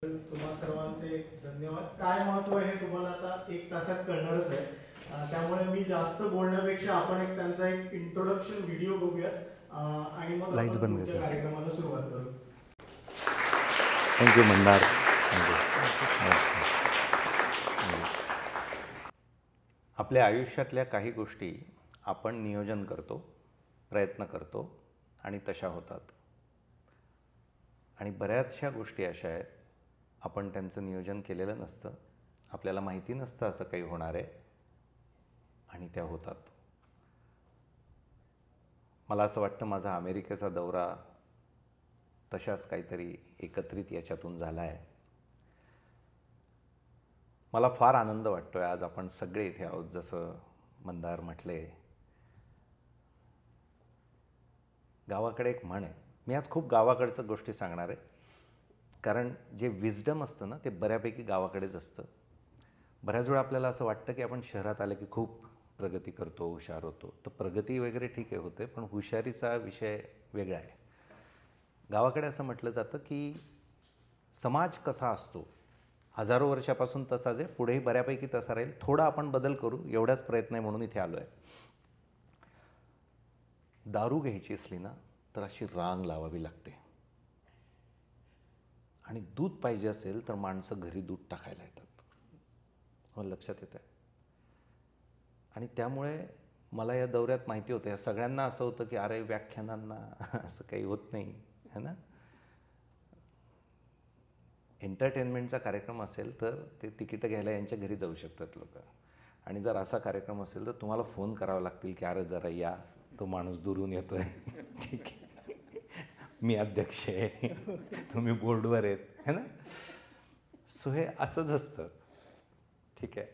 तुम्हा सर्वांचे धन्यवाद. काय महत्व हे तुम्हाला आता 1 तासात कळणारच आहे. त्यामुळे मी जास्त बोलण्यापेक्षा आपण त्यांचा एक इंट्रोडक्शन व्हिडिओ बघूया आणि मग आपण पुढच्या कार्यक्रमाला सुरुवात करू. थँक्यू मंदार. आपल्या आयुष्यातल्या काही गोष्टी आपण नियोजन करतो, प्रयत्न करतो आणि तशा होतात. आणि बऱ्याचशा गोष्टी अशा आहेत आपण त्यांचं नियोजन केलेलं नसतं, आपल्याला माहिती नसतं असं काही होणार आहे आणि त्या होतात. मला असं वाटतं माझा अमेरिकेचा दौरा तशाच काहीतरी एकत्रित याच्यातून झाला आहे. मला फार आनंद वाटतो आहे आज आपण सगळे इथे आहोत. जसं मंदार म्हटले, गावाकडे एक म्हण आहे. मी आज खूप गावाकडचं गोष्टी सांगणार आहे, कारण जे विजडम असतं ना ते बऱ्यापैकी गावाकडेच असतं. बऱ्याच वेळा आपल्याला असं वाटतं की आपण शहरात आलं की खूप प्रगती करतो, हुशार होतो. तर प्रगती वगैरे ठीक आहे होते, पण हुशारीचा विषय वेगळा आहे. गावाकडे असं म्हटलं जातं की समाज कसा असतो हजारो वर्षापासून तसाच आहे, पुढेही बऱ्यापैकी तसा राहील, थोडा आपण बदल करू एवढाच प्रयत्न आहे म्हणून इथे आलो आहे. दारू घ्यायची असली ना तर अशी रांग लावावी लागते, आणि दूध पाहिजे असेल तर माणसं घरी दूध टाकायला येतात. हो, लक्षात येतं आहे. आणि त्यामुळे मला या दौऱ्यात माहिती होतं, या सगळ्यांना असं होतं की अरे व्याख्यानांना असं काही होत नाही है ना. एंटरटेनमेंटचा कार्यक्रम असेल तर ते तिकीटं घ्यायला यांच्या घरी जाऊ शकतात लोक, आणि जर असा कार्यक्रम असेल तर तुम्हाला फोन करावा लागतील की अरे जरा या, तो माणूस दुरून येतो आहे. ठीक आहे, मी अध्यक्ष आहे, तुम्ही बोर्डवर आहेत है ना. सो हे असंच असतं. ठीक आहे.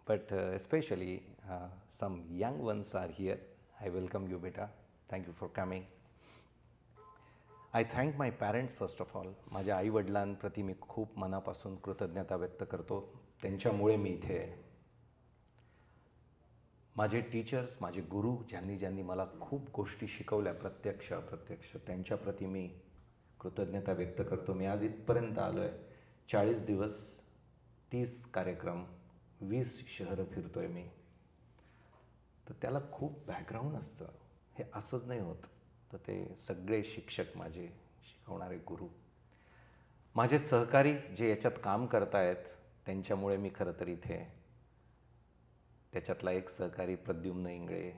But especially some young ones are here. I welcome you बेटा. Thank you for coming. I thank my parents first of all. माझ्या आईवडिलांप्रती मी खूप मनापासून कृतज्ञता व्यक्त करतो. त्यांच्यामुळे मी इथे आहे. माझे टीचर्स, माझे गुरु, ज्यांनी मला खूप गोष्टी शिकवल्या प्रत्यक्ष अप्रत्यक्ष, त्यांच्याप्रती मी कृतज्ञता व्यक्त करतो. मी आज इथपर्यंत आलो आहे. 40 दिवस, 30 कार्यक्रम, 20 शहरं फिरतो आहे मी. तर त्याला खूप बॅकग्राऊंड असतं, हे असंच नाही होत. तर ते सगळे शिक्षक, माझे शिकवणारे गुरु, माझे सहकारी जे याच्यात काम करतायत, त्यांच्यामुळे मी खरं तर इथे आहे. त्याच्यातला एक सहकारी प्रद्युम्न इंगळे,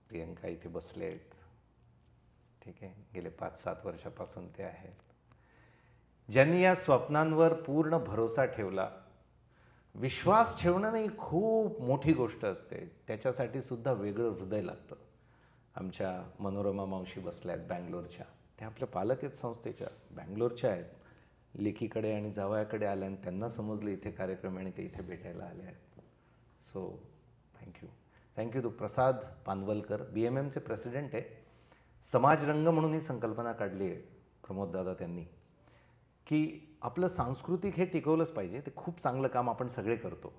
प्रियंका इथे बसले आहेत. ठीक आहे, गेले 5-7 वर्षापासून ते आहेत. ज्यांनी या स्वप्नांवर पूर्ण भरोसा ठेवला. विश्वास ठेवणं नाही खूप मोठी गोष्ट असते, त्याच्यासाठी सुद्धा वेगळं हृदय लागतं. आमच्या मनोरमा मावशी बसल्या आहेत बँगलोरच्या. त्या आपल्या पालक आहेत संस्थेच्या, बँगलोरच्या आहेत. लेकीकडे आणि जावयाकडे आल्या आणि त्यांना समजलं इथे कार्यक्रम आणि ते इथे भेटायला आले आहेत. So thank you. Thank you to Prasad Panvalkar, BMMचे प्रेसिडेंट आहे. समाजरंग म्हणून ही संकल्पना काढली आहे प्रमोददादा त्यांनी, की आपलं सांस्कृतिक हे टिकवलंच पाहिजे. ते खूप चांगलं काम आपण सगळे करतो,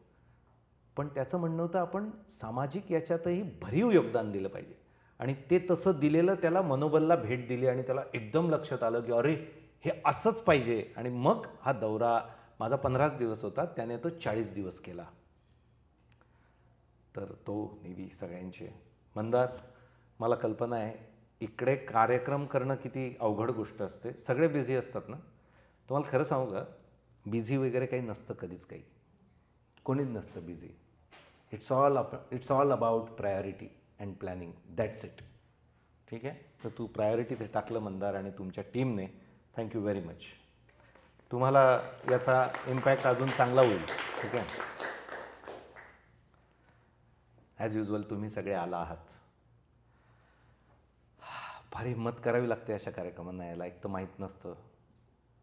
पण त्याचं म्हणणं होतं आपण सामाजिक याच्यातही भरीव योगदान दिलं पाहिजे. आणि ते तसं दिलेलं त्याला मनोबलला भेट दिली आणि त्याला एकदम लक्षात आलं की अरे हे असंच पाहिजे. आणि मग हा दौरा माझा 15 दिवस होता, त्याने तो 40 दिवस केला. तर तो नेवी सगळ्यांचे. मंदार, मला कल्पना आहे इकडे कार्यक्रम करणं किती अवघड गोष्ट असते. सगळे बिझी असतात ना. तुम्हाला खरं सांगू का, बिझी वगैरे काही नसतं कधीच. काही कोणीच नसतं busy. It's all about priority and planning, that's it. ठीक आहे. तर तू प्रायोरिटी ते टाकलं मंदार आणि तुमच्या टीमने. Thank you very much. तुम्हाला याचा इम्पॅक्ट अजून चांगला होईल. ठीक आहे. ॲज युजल तुम्ही सगळे आला आहात. फार हिंमत करावी लागते अशा कार्यक्रमांना यायला. एक तर माहीत नसतं.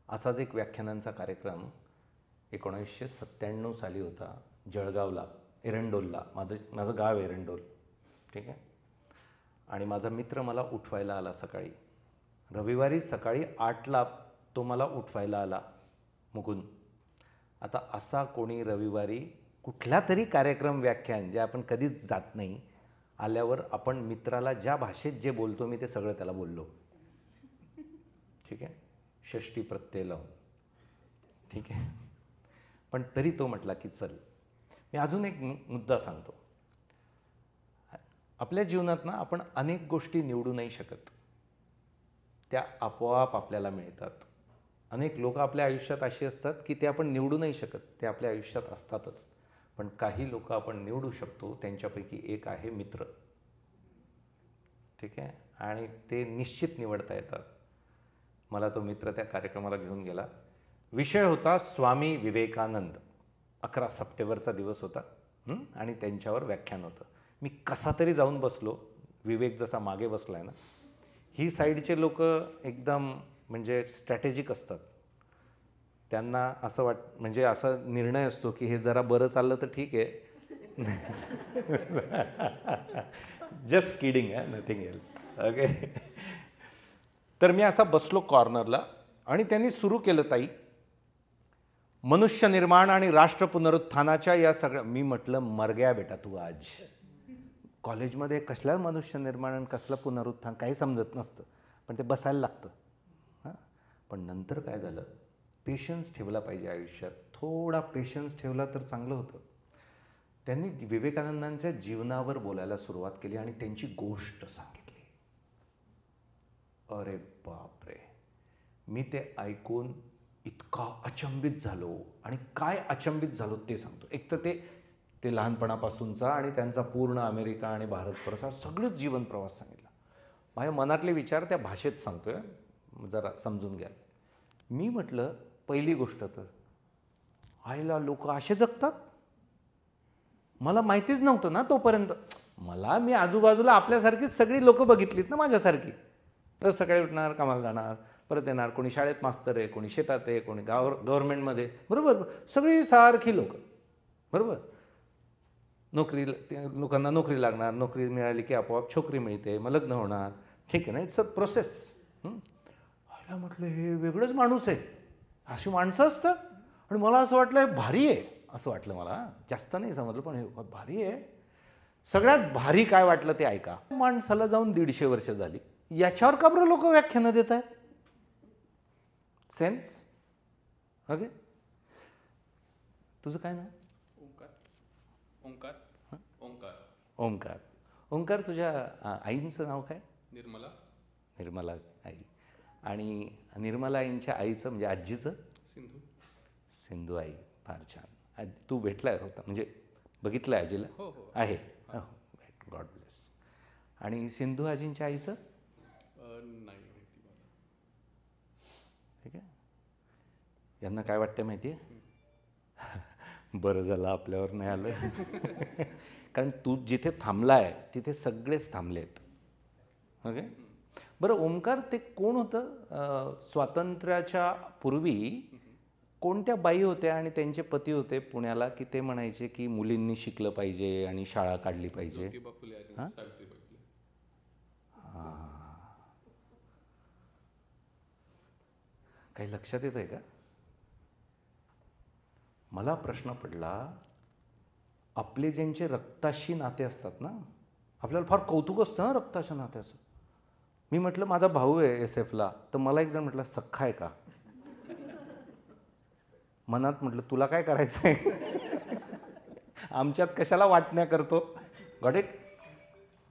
असाच एक व्याख्यानांचा कार्यक्रम 1997 साली होता जळगावला, एरंडोलला. माझं गाव एरंडोल. ठीक आहे. आणि माझा मित्र मला उठवायला आला सकाळी. रविवारी सकाळी 8ला तो मला उठवायला आला मुकुंद. आता असा कोणी रविवारी कुठला तरी कार्यक्रम, व्याख्यान जे आपण कधीच जात नाही, आल्यावर आपण मित्राला ज्या भाषेत जे बोलतो मी ते सगळं त्याला बोललो. ठीक आहे. षष्टी प्रत्यय लावून. ठीक आहे. पण तरी तो म्हटला की चल. मी अजून एक मुद्दा सांगतो. आपल्या जीवनात ना आपण अनेक गोष्टी निवडू नाही शकत, त्या आपोआप आपल्याला मिळतात. अनेक लोक आपल्या आयुष्यात अशी असतात की ते आपण निवडू नाही शकत, ते आपल्या आयुष्यात असतातच. पण काही लोक आपण निवडू शकतो, त्यांच्यापैकी एक आहे मित्र. ठीक आहे. आणि ते निश्चित निवडता येतात. मला तो मित्र त्या कार्यक्रमाला घेऊन गेला. विषय होता स्वामी विवेकानंद. 11 सप्टेंबरचा दिवस होता आणि त्यांच्यावर व्याख्यान होतं. मी कसा तरी जाऊन बसलो. विवेक जसा मागे बसलाय ना, ही साईडचे लोक एकदम म्हणजे स्ट्रॅटेजिक असतात. त्यांना असं म्हणजे असा निर्णय असतो की हे जरा बरं चाललं तर ठीक आहे. जस्ट किडिंग आहे, नथिंग एल्स. ओके. तर मी असा बसलो कॉर्नरला आणि त्यांनी सुरू केलं, ताई, मनुष्य निर्माण आणि राष्ट्र पुनरुत्थानाच्या या सगळ्या. मी म्हटलं मर गया बेटा तू आज. कॉलेजमध्ये कसलं मनुष्य निर्माण आणि कसलं पुनरुत्थान काही समजत नसतं, पण ते बसायला लागतं. हां. पण नंतर काय झालं, पेशन्स ठेवला पाहिजे आयुष्यात. थोडा पेशन्स ठेवला तर चांगलं होतं. त्यांनी विवेकानंदांच्या जीवनावर बोलायला सुरुवात केली आणि त्यांची गोष्ट सांगितली. अरे बापरे, मी ते ऐकून इतका अचंबित झालो. आणि काय अचंबित झालो ते सांगतो. एक तर ते लहानपणापासूनचा आणि त्यांचा पूर्ण अमेरिका आणि भारत प्रवास, सगळंच जीवन प्रवास सांगितला. माझ्या मनातले विचार त्या भाषेत सांगतोय, जरा समजून घ्या. मी म्हटलं, पहिली गोष्ट तर आईला लोक असे जगतात, मला माहितीच नव्हतं ना तोपर्यंत. मी आजूबाजूला आपल्यासारखीच सगळी लोक बघितलीत ना माझ्यासारखी. तर सकाळी उठणार, कामाला जाणार, परत येणार, कोणी शाळेत मास्तर आहे, कोणी शेतात आहे, कोणी गव्हर्नमेंटमध्ये, बरोबर, सगळी सारखी लोक, बरोबर. लोकांना नोकरी लागणार, नोकरी मिळाली की आपोआप छोकरी मिळते, मग लग्न होणार, ठीक आहे ना, इट्स अ प्रोसेस. आईला म्हटलं हे वेगळंच माणूस आहे, अशी माणसं असतात. आणि मला असं वाटलं भारी आहे, असं वाटलं मला. जास्त नाही समजलं, पण हे भारी आहे. सगळ्यात भारी काय वाटलं ते ऐका. माणसाला जाऊन 150 वर्ष झाली, याच्यावर का बरं लोक व्याख्यानं देत आहेत? सेन्स. ओके. तुझं काय नाव? ओंकार. ओंकार. ओंकार. ओंकार, तुझ्या आईंचं नाव काय? निर्मला. निर्मला आई. आणि निर्मला आईंच्या आईचं म्हणजे आजीचं? सिंधू. सिंधू आई. फार छान. तू भेटलाय होता म्हणजे बघितलं आजीला? हो हो आहे. God bless. आणि सिंधू आजींच्या आईचं? नाही माहिती मला. ठीक आहे. यांना काय वाटतं माहिती आहे? बरं झालं आपल्यावर नाही आलं. कारण तू जिथे थांबलाय तिथे सगळेच थांबलेत. ओके. बरं ओंकार, ते कोण होतं स्वातंत्र्याच्या पूर्वी? कोणत्या बाई होत्या आणि त्यांचे पती होते पुण्याला की ते म्हणायचे की मुलींनी शिकलं पाहिजे आणि शाळा काढली पाहिजे? ज्योतिबा फुले आणि सावित्रीबाई फुले. काही लक्षात येत आहे का? मला प्रश्न पडला, आपले ज्यांचे रक्ताशी नाते असतात ना, आपल्याला फार कौतुक असतं ना रक्ताच्या नात्याचं. मी म्हटलं माझा भाऊ आहे SF ला, तर मला एक जण म्हटलं सख्खा आहे का? मनात म्हटलं तुला काय करायचं आहे? आमच्यात कशाला वाटण्या करतो? Got it.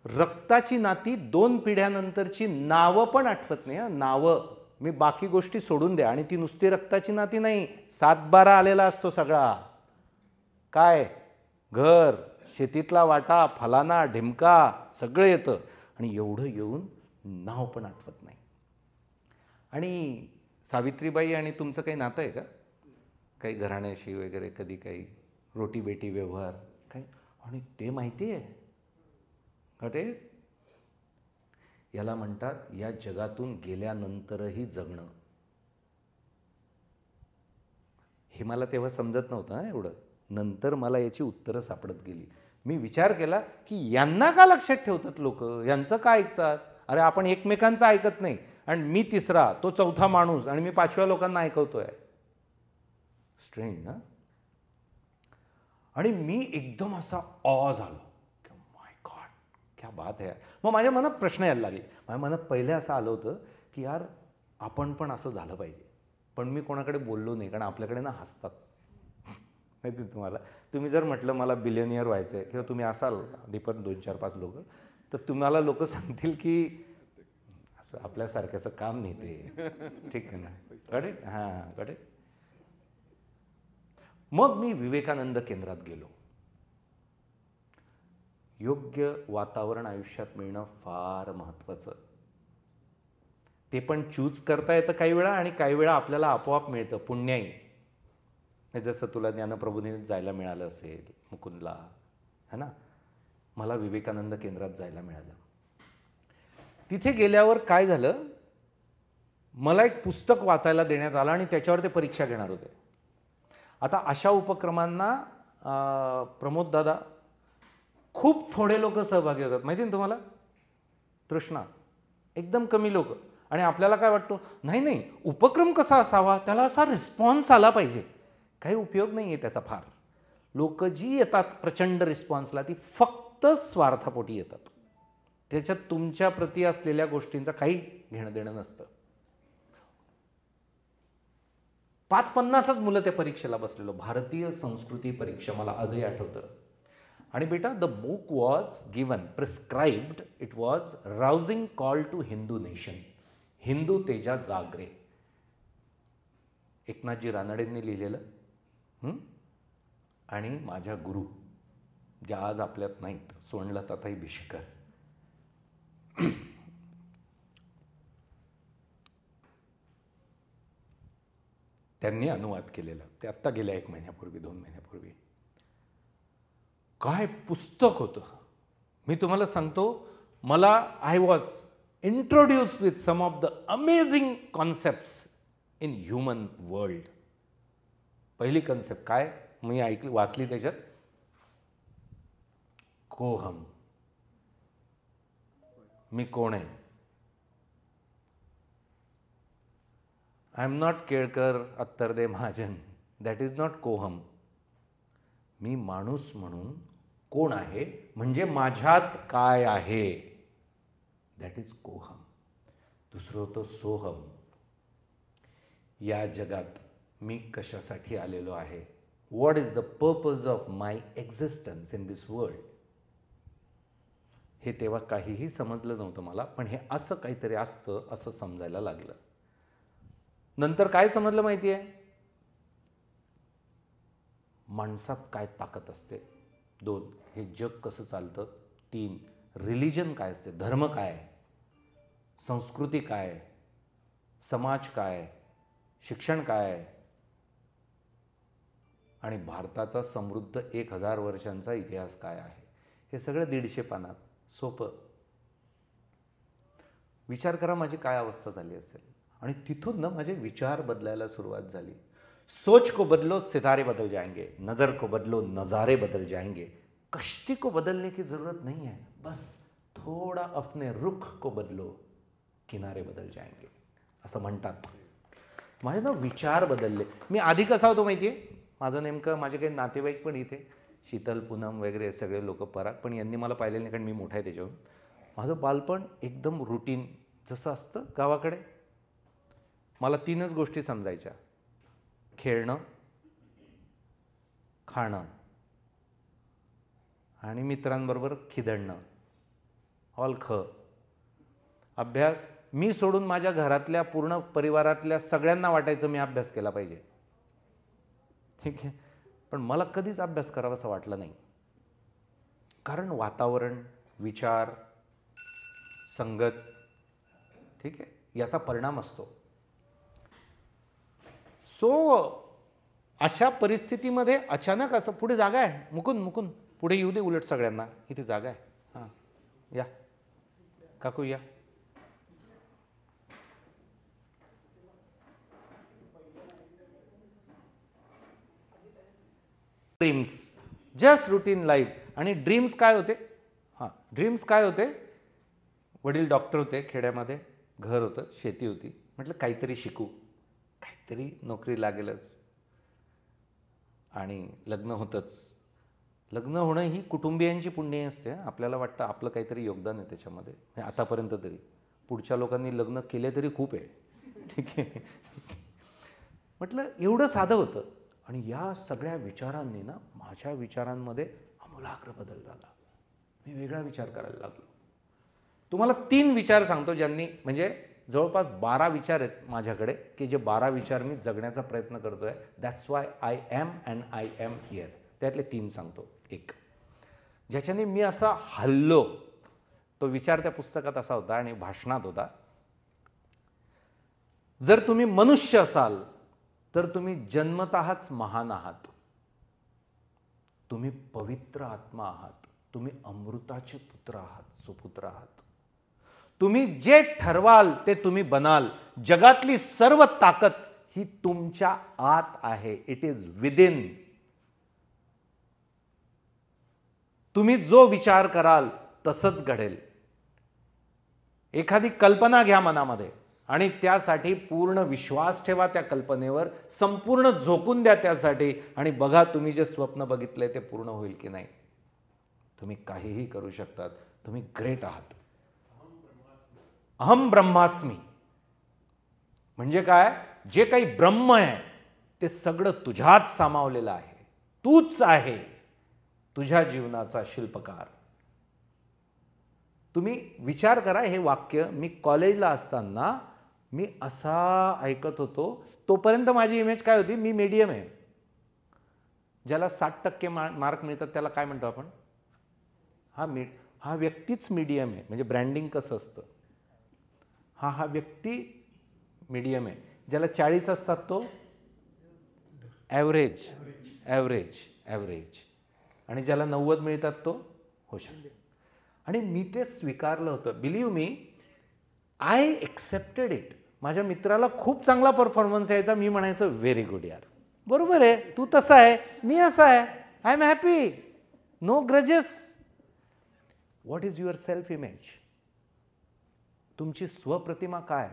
रक्ताची नाती 2 पिढ्यानंतरची नावं पण आठवत नाही. नावं मी बाकी गोष्टी सोडून द्या, आणि ती नुसती रक्ताची नाती नाही, 7-12 आलेला असतो सगळा. काय? घर, शेतीतला वाटा, फलाना ढिमका सगळं येतं. आणि एवढं येऊन नाव पण आठवत नाही. आणि सावित्रीबाई आणि तुमचं काही नातं आहे का? काही घराण्याशी वगैरे, कधी काही रोटी बेटी व्यवहार काही? आणि ते माहिती आहे अरे, याला म्हणतात या जगातून गेल्यानंतरही जगणं. हे मला तेव्हा समजत नव्हतं एवढं. नंतर मला याची उत्तरं सापडत गेली. मी विचार केला की यांना का लक्षात ठेवतात लोक, यांचं का ऐकतात? अरे आपण एकमेकांचं ऐकत नाही, आणि मी तिसरा, तो चौथा माणूस, आणि मी 5व्या लोकांना ऐकवतोय. स्ट्रेंज ना. आणि मी एकदम असा ऑ झालो, माय गॉड क्या बात आहे. मग माझ्या मनात प्रश्न यायला लागले. माझ्या मनात पहिले असं आलं होतं की यार आपण पण असं झालं पाहिजे. पण मी कोणाकडे बोललो नाही, कारण आपल्याकडे ना हसतात. माहिती तुम्हाला, तुम्ही जर म्हटलं मला बिलियनियर व्हायचं आहे किंवा तुम्ही असाल आधी पण 2-4-5 लोक, तर तुम्हाला लोक सांगतील की असं आपल्यासारख्याचं काम नाही ते. ठीक आहे ना, करेक्ट. हां, करेक्ट. मग मी विवेकानंद केंद्रात गेलो. योग्य वातावरण आयुष्यात मिळणं फार महत्त्वाचं. ते पण चूज करता येतं काही वेळा, आणि काही वेळा आपल्याला आपोआप मिळतं पुण्याई. जसं तुला ज्ञानप्रबोधिनीत जायला मिळालं असेल मुकुंदला, है ना. मला विवेकानंद केंद्रात जायला मिळालं. तिथे गेल्यावर काय झालं, मला एक पुस्तक वाचायला देण्यात आलं आणि त्याच्यावर ते परीक्षा घेणार होते. आता अशा उपक्रमांना प्रमोद दादा खूप थोडे लोक सहभागी होतात, माहिती ना तुम्हाला. तृष्णा एकदम कमी लोक. आणि आपल्याला काय वाटतं, नाही उपक्रम कसा असावा, त्याला असा रिस्पॉन्स आला पाहिजे. काही उपयोग नाही आहे त्याचा फार. लोक जी येतात प्रचंड रिस्पॉन्सला, ती फक्त स्वार्थापोटी येतात. त्याच्यात तुमच्या प्रती असलेल्या गोष्टींचा काही घेणं देणं नसतं. 5-50च मुलं त्या परीक्षेला बसलेलो. भारतीय संस्कृती परीक्षा मला आजही आठवतं. आणि बेटा, the book was given prescribed, it was rousing call to Hindu nation, Hindu Teja Jagare. Eknathji रानडेंनी लिहिलेलं. आणि माझ्या गुरु, ज्या आज आपल्यात नाहीत, सोनलताताई भिशकर, त्यांनी अनुवाद केलेला. ते आत्ता गेल्या 1 महिन्यापूर्वी 2 महिन्यापूर्वी. काय पुस्तक होतं. मी तुम्हाला सांगतो, मला I was introduced with some of the amazing concepts in human world. पहिली कन्सेप्ट काय मी वाचली त्याच्यात, कोहम. मी कोण आहे. I am not Kelkar, Attarde Mahajan. That is not कोहम. मी माणूस म्हणून कोण आहे, म्हणजे माझ्यात काय आहे, दॅट इज कोहम. दुसरं होतं सोहम. या जगात मी कशासाठी आलेलो आहे. What is the purpose of my existence in this world. हे तेव्हा काहीही समजलं नव्हतं मला, पण हे असं काहीतरी असतं असं समजायला लागलं. नंतर काय समजलं माहिती आहे, माणसात काय ताकद असते. 2, हे जग कसं चालतं. 3, रिलिजन काय असते, धर्म काय, संस्कृती काय, समाज काय, शिक्षण काय, आणि भारताचा समृद्ध 1000 वर्षांचा इतिहास काय आहे. हे सगळं 150 पानात. सोपं. विचार करा माझी काय अवस्था झाली असेल. आणि तिथून ना माझे विचार बदलायला सुरुवात झाली. सोच को बदलो सितारे बदल जाएंगे, नज़र को बदलो नज़ारे बदल जाएंगे, कश्ती को बदलने की ज़रूरत नहीं है, बस थोड़ा अपने रुख को बदलो, किनारे बदल जाएंगे, असं म्हणतात. माझे ना विचार बदलले. मी आधी कसा होतो माहिती आहे, माझं नेमकं माझे काही नातेवाईक पण इथे, शीतल, पूनम वगैरे सगळे लोक, पराग, पण यांनी मला पाहिलेलं नाही कारण मी मोठा आहे त्याच्यावरून. माझं बालपण एकदम रुटीन जसं असतं गावाकडे. मला 3च गोष्टी समजायच्या, खेळणं, खाणं आणि मित्रांबरोबर खिदळणं. ऑल ख. अभ्यास मी सोडून माझ्या घरातल्या पूर्ण परिवारातल्या सगळ्यांना वाटायचं मी अभ्यास केला पाहिजे. ठीक आहे, पण मला कधीच अभ्यास करावासा वाटला नाही. कारण वातावरण, विचार, संगत, ठीक आहे, याचा परिणाम असतो. सो अशा परिस्थितीमध्ये अचानक असं, पुढे जागा आहे, मुकुंद पुढे येऊ दे, उलट सगळ्यांना इथे जागा आहे. हां, या काकू या. Dreams, just routine life. आणि ड्रीम्स काय होते, हां, ड्रीम्स काय होते, वडील डॉक्टर होते, खेड्यामध्ये घर होतं, शेती होती. म्हटलं काहीतरी शिकू, काहीतरी नोकरी लागेलच. आणि लग्न होतंच. लग्न होणं ही कुटुंबियांची पुण्य असते. आपल्याला वाटतं आपलं काहीतरी योगदान आहे त्याच्यामध्ये, आतापर्यंत तरी. पुढच्या लोकांनी लग्न केले तरी खूप आहे, ठीक आहे. म्हटलं एवढं साधं होतं. आणि या सगळ्या विचारांनी ना माझ्या विचारांमध्ये आमूलाग्र बदल झाला. मी वेगळा विचार करायला लागलो. तुम्हाला 3 विचार सांगतो ज्यांनी, म्हणजे जवळपास 12 विचार आहेत माझ्याकडे की जे 12 विचार मी जगण्याचा प्रयत्न करतोय. That's why I am and I am here. त्यातले 3 सांगतो. एक ज्याच्याने मी असा हल्लो, तो विचार त्या पुस्तकात असा होता आणि भाषणात होता. जर तुम्ही मनुष्य असाल तर तुम्ही जन्मतःच महान आहात. तुम्ही पवित्र आत्मा आहात. तुम्ही अमृताचे पुत्र आहात, सुपुत्र आहात. तुम्ही जे ठरवाल ते तुम्ही बनाल. जगातली सर्व ताकद ही तुमच्या आत आहे. It is within. तुम्ही जो विचार कराल तसंच घडेल. एखादी कल्पना घ्या मनामध्ये आणि त्यासाठी पूर्ण विश्वास ठेवा त्या कल्पनेवर, संपूर्ण झोकून द्या त्यासाठी आणि बघा तुम्ही जे स्वप्न बघितलंय ते पूर्ण होईल की नाही. तुम्ही काहीही करू शकतात. तुम्ही ग्रेट आहात. अहम ब्रह्मास्मी म्हणजे काय? जे काही ब्रह्म आहे ते सगळं तुझ्यात सामावलेलं आहे. तूच आहे तुझ्या जीवनाचा शिल्पकार. तुम्ही विचार करा, हे वाक्य मी कॉलेजला असताना मी असा ऐकत होतो. तोपर्यंत माझी इमेज काय होती? मी मीडियम आहे. ज्याला 60% मार्क मिळतात त्याला काय म्हणतो आपण? हा व्यक्तीच मीडियम आहे. म्हणजे ब्रँडिंग कसं असतं, हा व्यक्ती मीडियम आहे. ज्याला 40 असतात तो ॲव्हरेज ॲव्हरेज ॲव्हरेज आणि ज्याला 90 मिळतात तो हुशार. आणि मी ते स्वीकारलं होतं. Believe me, I accepted it. माझ्या मित्राला खूप चांगला परफॉर्मन्स यायचा. मी म्हणायचं व्हेरी गुड यार, बरोबर आहे, तू तसा आहे, मी असा आहे, I am happy, no grudges. What is your self image? तुमची स्वप्रतिमा काय?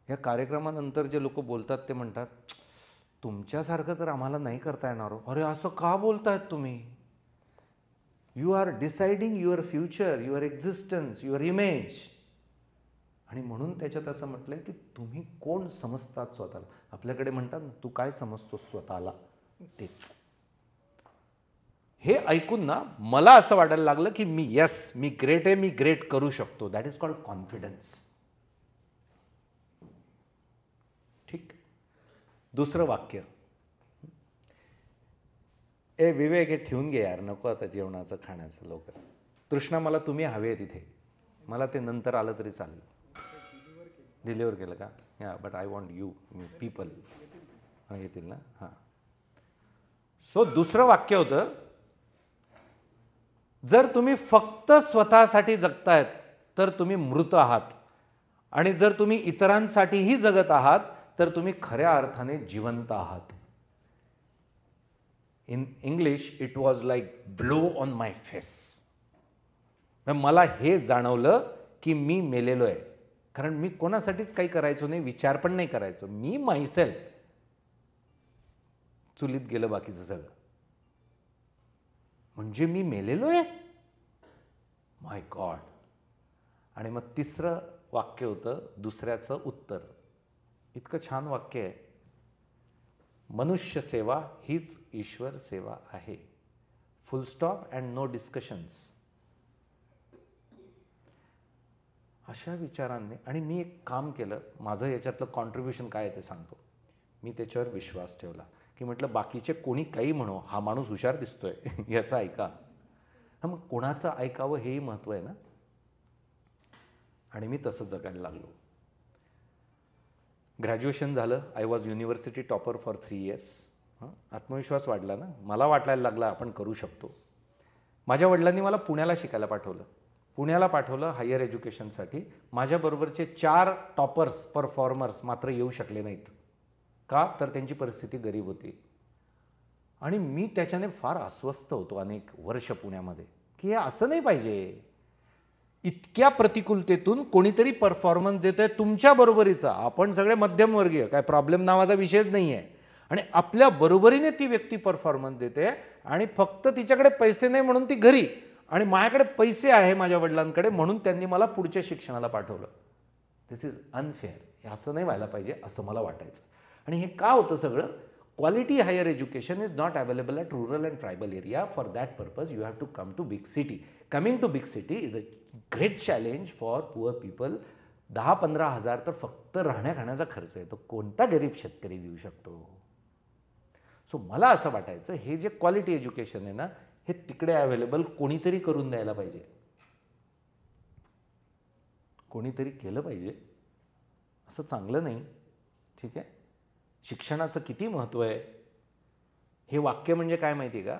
या कार्यक्रमानंतर जे लोक बोलतात ते म्हणतात तुमच्यासारखं तर आम्हाला नाही करता येणार. अरे असं का बोलतायत तुम्ही? You are deciding your future, your existence, your image. आणि म्हणून त्याच्यात असं म्हटलंय की तुम्ही कोण समजतात स्वतःला. आपल्याकडे म्हणतात ना, तू काय समजतो स्वतःला, तेच. हे ऐकून ना मला असं वाटायला लागलं की मी ग्रेट आहे, मी ग्रेट करू शकतो. That is called confidence. ठीक. दुसरं वाक्य, ए विवेक हे ठेवून घे यार, नको आता जेवणाचं खाण्याचं लवकर. तृष्णा मला तुम्ही हवे तिथे, मला ते नंतर आलं तरी चालेल. डिलिव्हर केलं का? या but I want you people. येतील ना? हां. सो दुसरं वाक्य होतं, जर तुम्ही फक्त स्वतःसाठी जगतायत तर तुम्ही मृत आहात. आणि जर तुम्ही इतरांसाठीही जगत आहात तर तुम्ही खऱ्या अर्थाने जिवंत आहात. In English it was like blow on my face. मला हे जाणवलं की मी मेलेलो आहे. कारण मी कोणासाठीच काही करायचो नाही, विचार पण नाही करायचो. मी मायसेल्फ. चुलीत गेलं बाकीचं सगळं. म्हणजे मी मेलेलो आहे? माय गॉड. आणि मग तिसरं वाक्य होतं दुसऱ्याचं उत्तर. इतकं छान वाक्य आहे, मनुष्य सेवा हीच ईश्वर सेवा आहे. Full stop and no discussions. अशा विचारांनी. आणि मी एक काम केलं, माझं याच्यातलं कॉन्ट्रीब्युशन काय आहे ते सांगतो. मी त्याच्यावर विश्वास ठेवला की म्हटलं बाकीचे कोणी काही म्हणो, हा माणूस हुशार दिसतोय याचं ऐका. मग कोणाचं ऐकावं हेही महत्त्व आहे ना. आणि मी तसं जगायला लागलो. ग्रॅज्युएशन झालं. I was university topper for 3 years. आत्मविश्वास वाढला ना, मला वाटायला लागला आपण करू शकतो. माझ्या वडिलांनी मला पुण्याला शिकायला पाठवलं. पुण्याला पाठवलं हायर एज्युकेशनसाठी. माझ्याबरोबरचे 4 टॉपर्स परफॉर्मर्स मात्र येऊ शकले नाहीत. का? तर त्यांची परिस्थिती गरीब होती. आणि मी त्याच्याने फार अस्वस्थ होतो अनेक वर्ष पुण्यामध्ये की हे असं नाही पाहिजे. इतक्या प्रतिकूलतेतून कोणीतरी परफॉर्मन्स देत आहे तुमच्या बरोबरीचा. आपण सगळे मध्यमवर्गीय, काय प्रॉब्लेम नावाचा विषयच नाही आहे. आणि आपल्या बरोबरीने ती व्यक्ती परफॉर्मन्स देते आणि फक्त तिच्याकडे पैसे नाही म्हणून ती घरी, आणि माझ्याकडे पैसे आहे माझ्या वडिलांकडे म्हणून त्यांनी मला पुढच्या शिक्षणाला पाठवलं. दिस इज अनफेअर. हे असं नाही व्हायला पाहिजे असं मला वाटायचं. आणि हे का होतं सगळं? Quality higher education is not available at rural and tribal area. For that purpose you have to come to big city. Coming to big city is a great challenge for poor people. 10-15 हजार तर फक्त राहण्या खाण्याचा खर्च आहे, तो कोणता गरीब शेतकरी देऊ शकतो? सो मला असं वाटायचं हे जे क्वालिटी एज्युकेशन आहे ना, हे तिकडे अवेलेबल कोणीतरी करून द्यायला पाहिजे, कोणीतरी केलं पाहिजे. असं चांगलं नाही. ठीक आहे. शिक्षणाचं किती महत्त्व आहे हे वाक्य म्हणजे काय माहिती आहे का?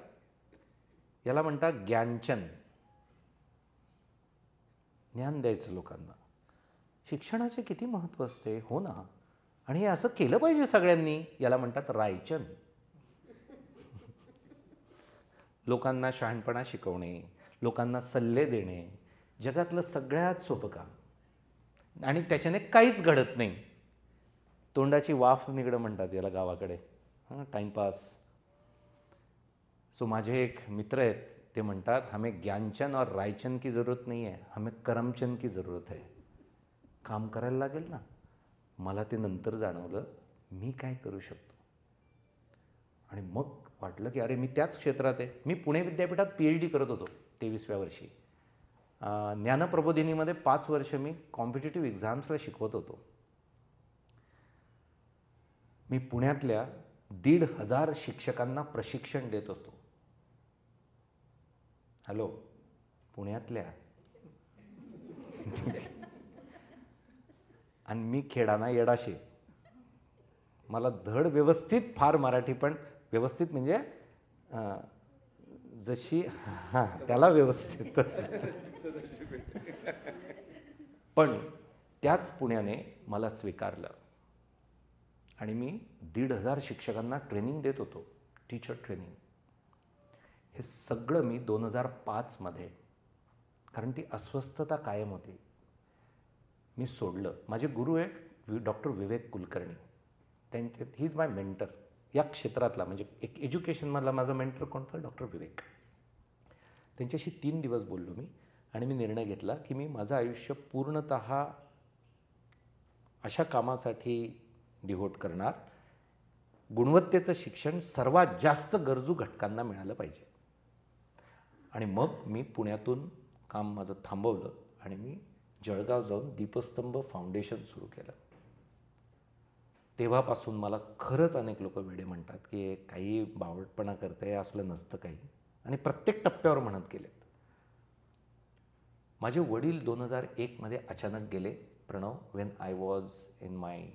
याला म्हणतात ज्ञानचंद. ज्ञान द्यायचं लोकांना. शिक्षणाचे किती महत्त्व असते. हो ना. आणि हे असं केलं पाहिजे सगळ्यांनी. याला म्हणतात रायचंद. लोकांना शहाणपणा शिकवणे, लोकांना सल्ले देणे, जगातलं सगळ्यात सोपं काम. आणि त्याच्याने काहीच घडत नाही. तोंडाची वाफ निघणं म्हणतात याला गावाकडे. टाइमपास. सो माझे एक मित्र आहेत, ते म्हणतात हमें ज्ञानचंद और रायचंद की ज़रूरत नहीं है, हमें करमचंद की ज़रूरत है. काम करायला लागेल ना. मला ते नंतर जाणवलं मी काय करू शकतो. आणि मग वाटलं की अरे मी त्याच क्षेत्रात आहे. मी पुणे विद्यापीठात PhD करत होतो 23व्या वर्षी. ज्ञानप्रबोधिनीमध्ये 5 वर्ष मी कॉम्पिटिटिव्ह एक्झाम्सला शिकवत होतो. मी पुण्यातल्या 1,500 शिक्षकांना प्रशिक्षण देत होतो. हॅलो, पुण्यातल्या. आणि मी खेडाना येडाशे. मला धड व्यवस्थित फार मराठी, पण व्यवस्थित म्हणजे जशी त्याला व्यवस्थित. पण त्याच पुण्याने मला स्वीकारलं आणि मी 1,500 शिक्षकांना ट्रेनिंग देत होतो, टीचर ट्रेनिंग. हे सगळं मी 2005 मध्ये, कारण ती अस्वस्थता कायम होती, मी सोडलं. माझे गुरु आहेत डॉक्टर विवेक कुलकर्णी. त्यांचे ही इज माय मेंटर या क्षेत्रातला. म्हणजे एक एज्युकेशनमधला माझा मेंटर कोणता? डॉक्टर विवेक. त्यांच्याशी 3 दिवस बोललो मी आणि मी निर्णय घेतला की मी माझं आयुष्य पूर्णतः अशा कामासाठी डिव्होट करणार, गुणवत्तेचं शिक्षण सर्वात जास्त गरजू घटकांना मिळालं पाहिजे. आणि मग मी पुण्यातून काम माझं थांबवलं आणि मी जळगाव जाऊन दीपस्तंभ फाउंडेशन सुरू केलं. तेव्हापासून मला खरंच अनेक लोक वेडे म्हणतात की काही बावटपणा करते, असलं नसतं काही. आणि प्रत्येक टप्प्यावर म्हणत गेलेत. माझे वडील 2001 मध्ये अचानक गेले. Pranav, when I was in my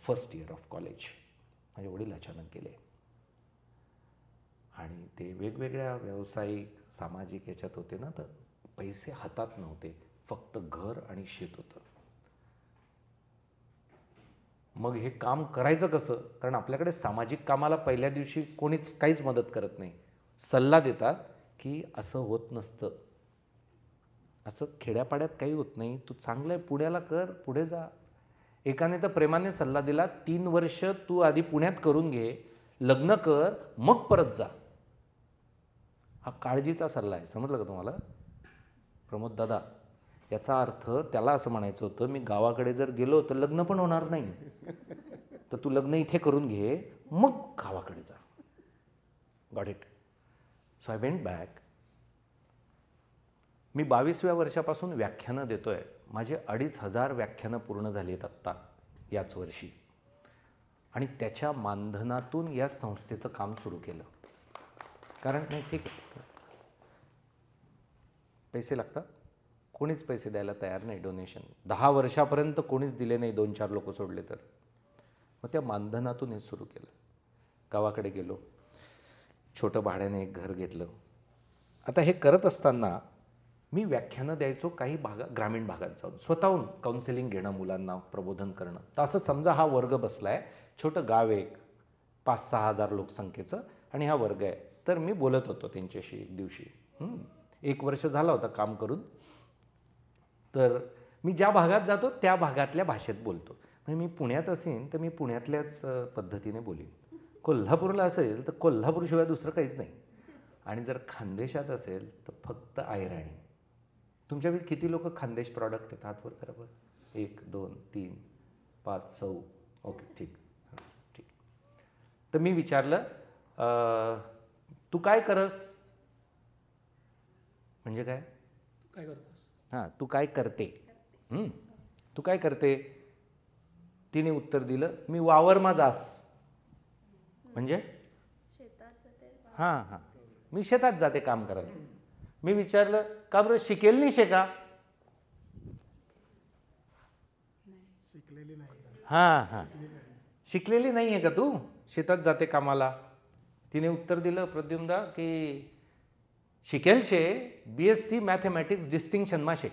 first year of college माझे वडील अचानक गेले. आणि ते वेगवेगळ्या व्यावसायिक सामाजिक याच्यात होते ना, तर पैसे हातात नव्हते, फक्त घर आणि शेत होतं. मग हे काम करायचं कसं? कारण आपल्याकडे सामाजिक कामाला पहिल्या दिवशी कोणीच काहीच मदत करत नाही. सल्ला देतात की असं होत नसतं, असं खेड्यापाड्यात काही होत नाही, तू चांगलं आहे, पुण्याला कर, पुढे जा. एकाने तर प्रेमाने सल्ला दिला, 3 वर्ष तू आधी पुण्यात करून घे, लग्न कर, मग परत जा. हा काळजीचा सल्ला आहे, समजलं का तुम्हाला प्रमोद दादा? याचा अर्थ त्याला असं म्हणायचं होतं, मी गावाकडे जर गेलो तर लग्न पण होणार नाही, तर तू लग्न इथे करून घे, मग गावाकडे जा. Got it? So I went back. मी 22व्या वर्षापासून व्याख्यानं देतोय. माझे 2,500 व्याख्यानं पूर्ण झाली आहेत आत्ता याच वर्षी. आणि त्याच्या मानधनातून या संस्थेचं काम सुरू केलं. कारण नाही, ठीक आहे, पैसे लागतात, कोणीच पैसे द्यायला तयार नाही. डोनेशन 10 वर्षापर्यंत कोणीच दिले नाही, 2-4 लोक सोडले तर. मग त्या मानधनातून हे सुरू केलं. गावाकडे गेलो, छोटं भाड्याने एक घर घेतलं. आता हे करत असताना मी व्याख्यानं द्यायचो काही ग्रामीण भागात जाऊन, स्वतःहून काउन्सिलिंग घेणं, मुलांना प्रबोधन करणं. तर असं समजा हा वर्ग बसला आहे, छोटं गाव आहे, 5-6 हजार लोकसंख्येचं, आणि हा वर्ग आहे. तर मी बोलत होतो त्यांच्याशी एक दिवशी. 1 वर्ष झाला होता काम करून. तर मी ज्या भागात जातो त्या भागातल्या भाषेत बोलतो. म्हणजे मी पुण्यात असेन तर मी पुण्यातल्याच पद्धतीने बोलीन. कोल्हापूरला असेल तर कोल्हापूरशिवाय दुसरं काहीच नाही. आणि जर खानदेशात असेल तर फक्त अहिराणी. तुमच्यापैकी किती लोक खानदेश प्रॉडक्ट आहेत? हात वर करा बरं. 1, 2, 3. 5 6 ओके ठीक ठीक. तर मी विचारलं तू काय करस म्हणजे काय काय करतोस? हां तू काय करते तू काय करते. तिने उत्तर दिलं मी वावरमा जास म्हणजे हां हां मी शेतात जाते काम करायला. मी विचारलं का बरं शिकेल नाही शे का. शिकलेली नाही. हां हां शिकलेली नाही आहे का तू शेतात जाते कामाला. तिने उत्तर दिलं प्रद्युम्नदा की शिकेल शे BSc मॅथमॅटिक्स डिस्टिंक्शन मा शे.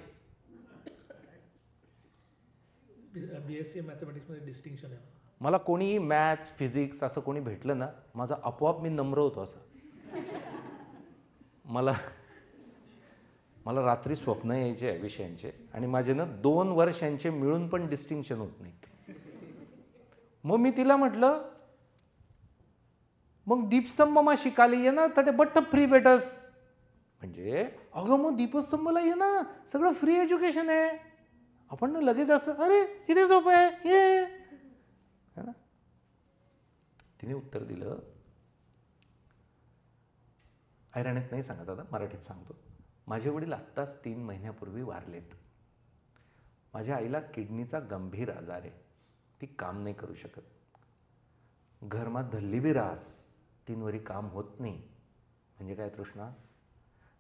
BSc मॅथमॅटिक्समध्ये डिस्टिंक्शन आहे. मला कोणी मॅथ्स फिजिक्स असं कोणी भेटलं ना माझं आपोआप मी नम्र होतो असं. मला रात्री स्वप्न यायचे विषयांचे आणि माझे ना 2 वर्षांचे मिळून पण डिस्टिंक्शन होत नाहीत. मग मी तिला म्हटलं मग दीपस्तंभ मा शिकायला ये ना तर ते बट्ट फ्री भेटस. म्हणजे अगं मग दीपस्तंभला ये ना सगळं फ्री एज्युकेशन आहे. आपण ना लगेच असं अरे किती सोपं आहे ये है ना. तिने उत्तर दिलं ऐराणीत नाही सांगत आता मराठीत सांगतो. माझे वडील आत्ताच 3 महिन्यापूर्वी वारलेत. माझ्या आईला किडनीचा गंभीर आजार आहे. ती काम नाही करू शकत. घरमा धल्ली बी रास 3 वरी काम होत नाही. म्हणजे काय तृष्णा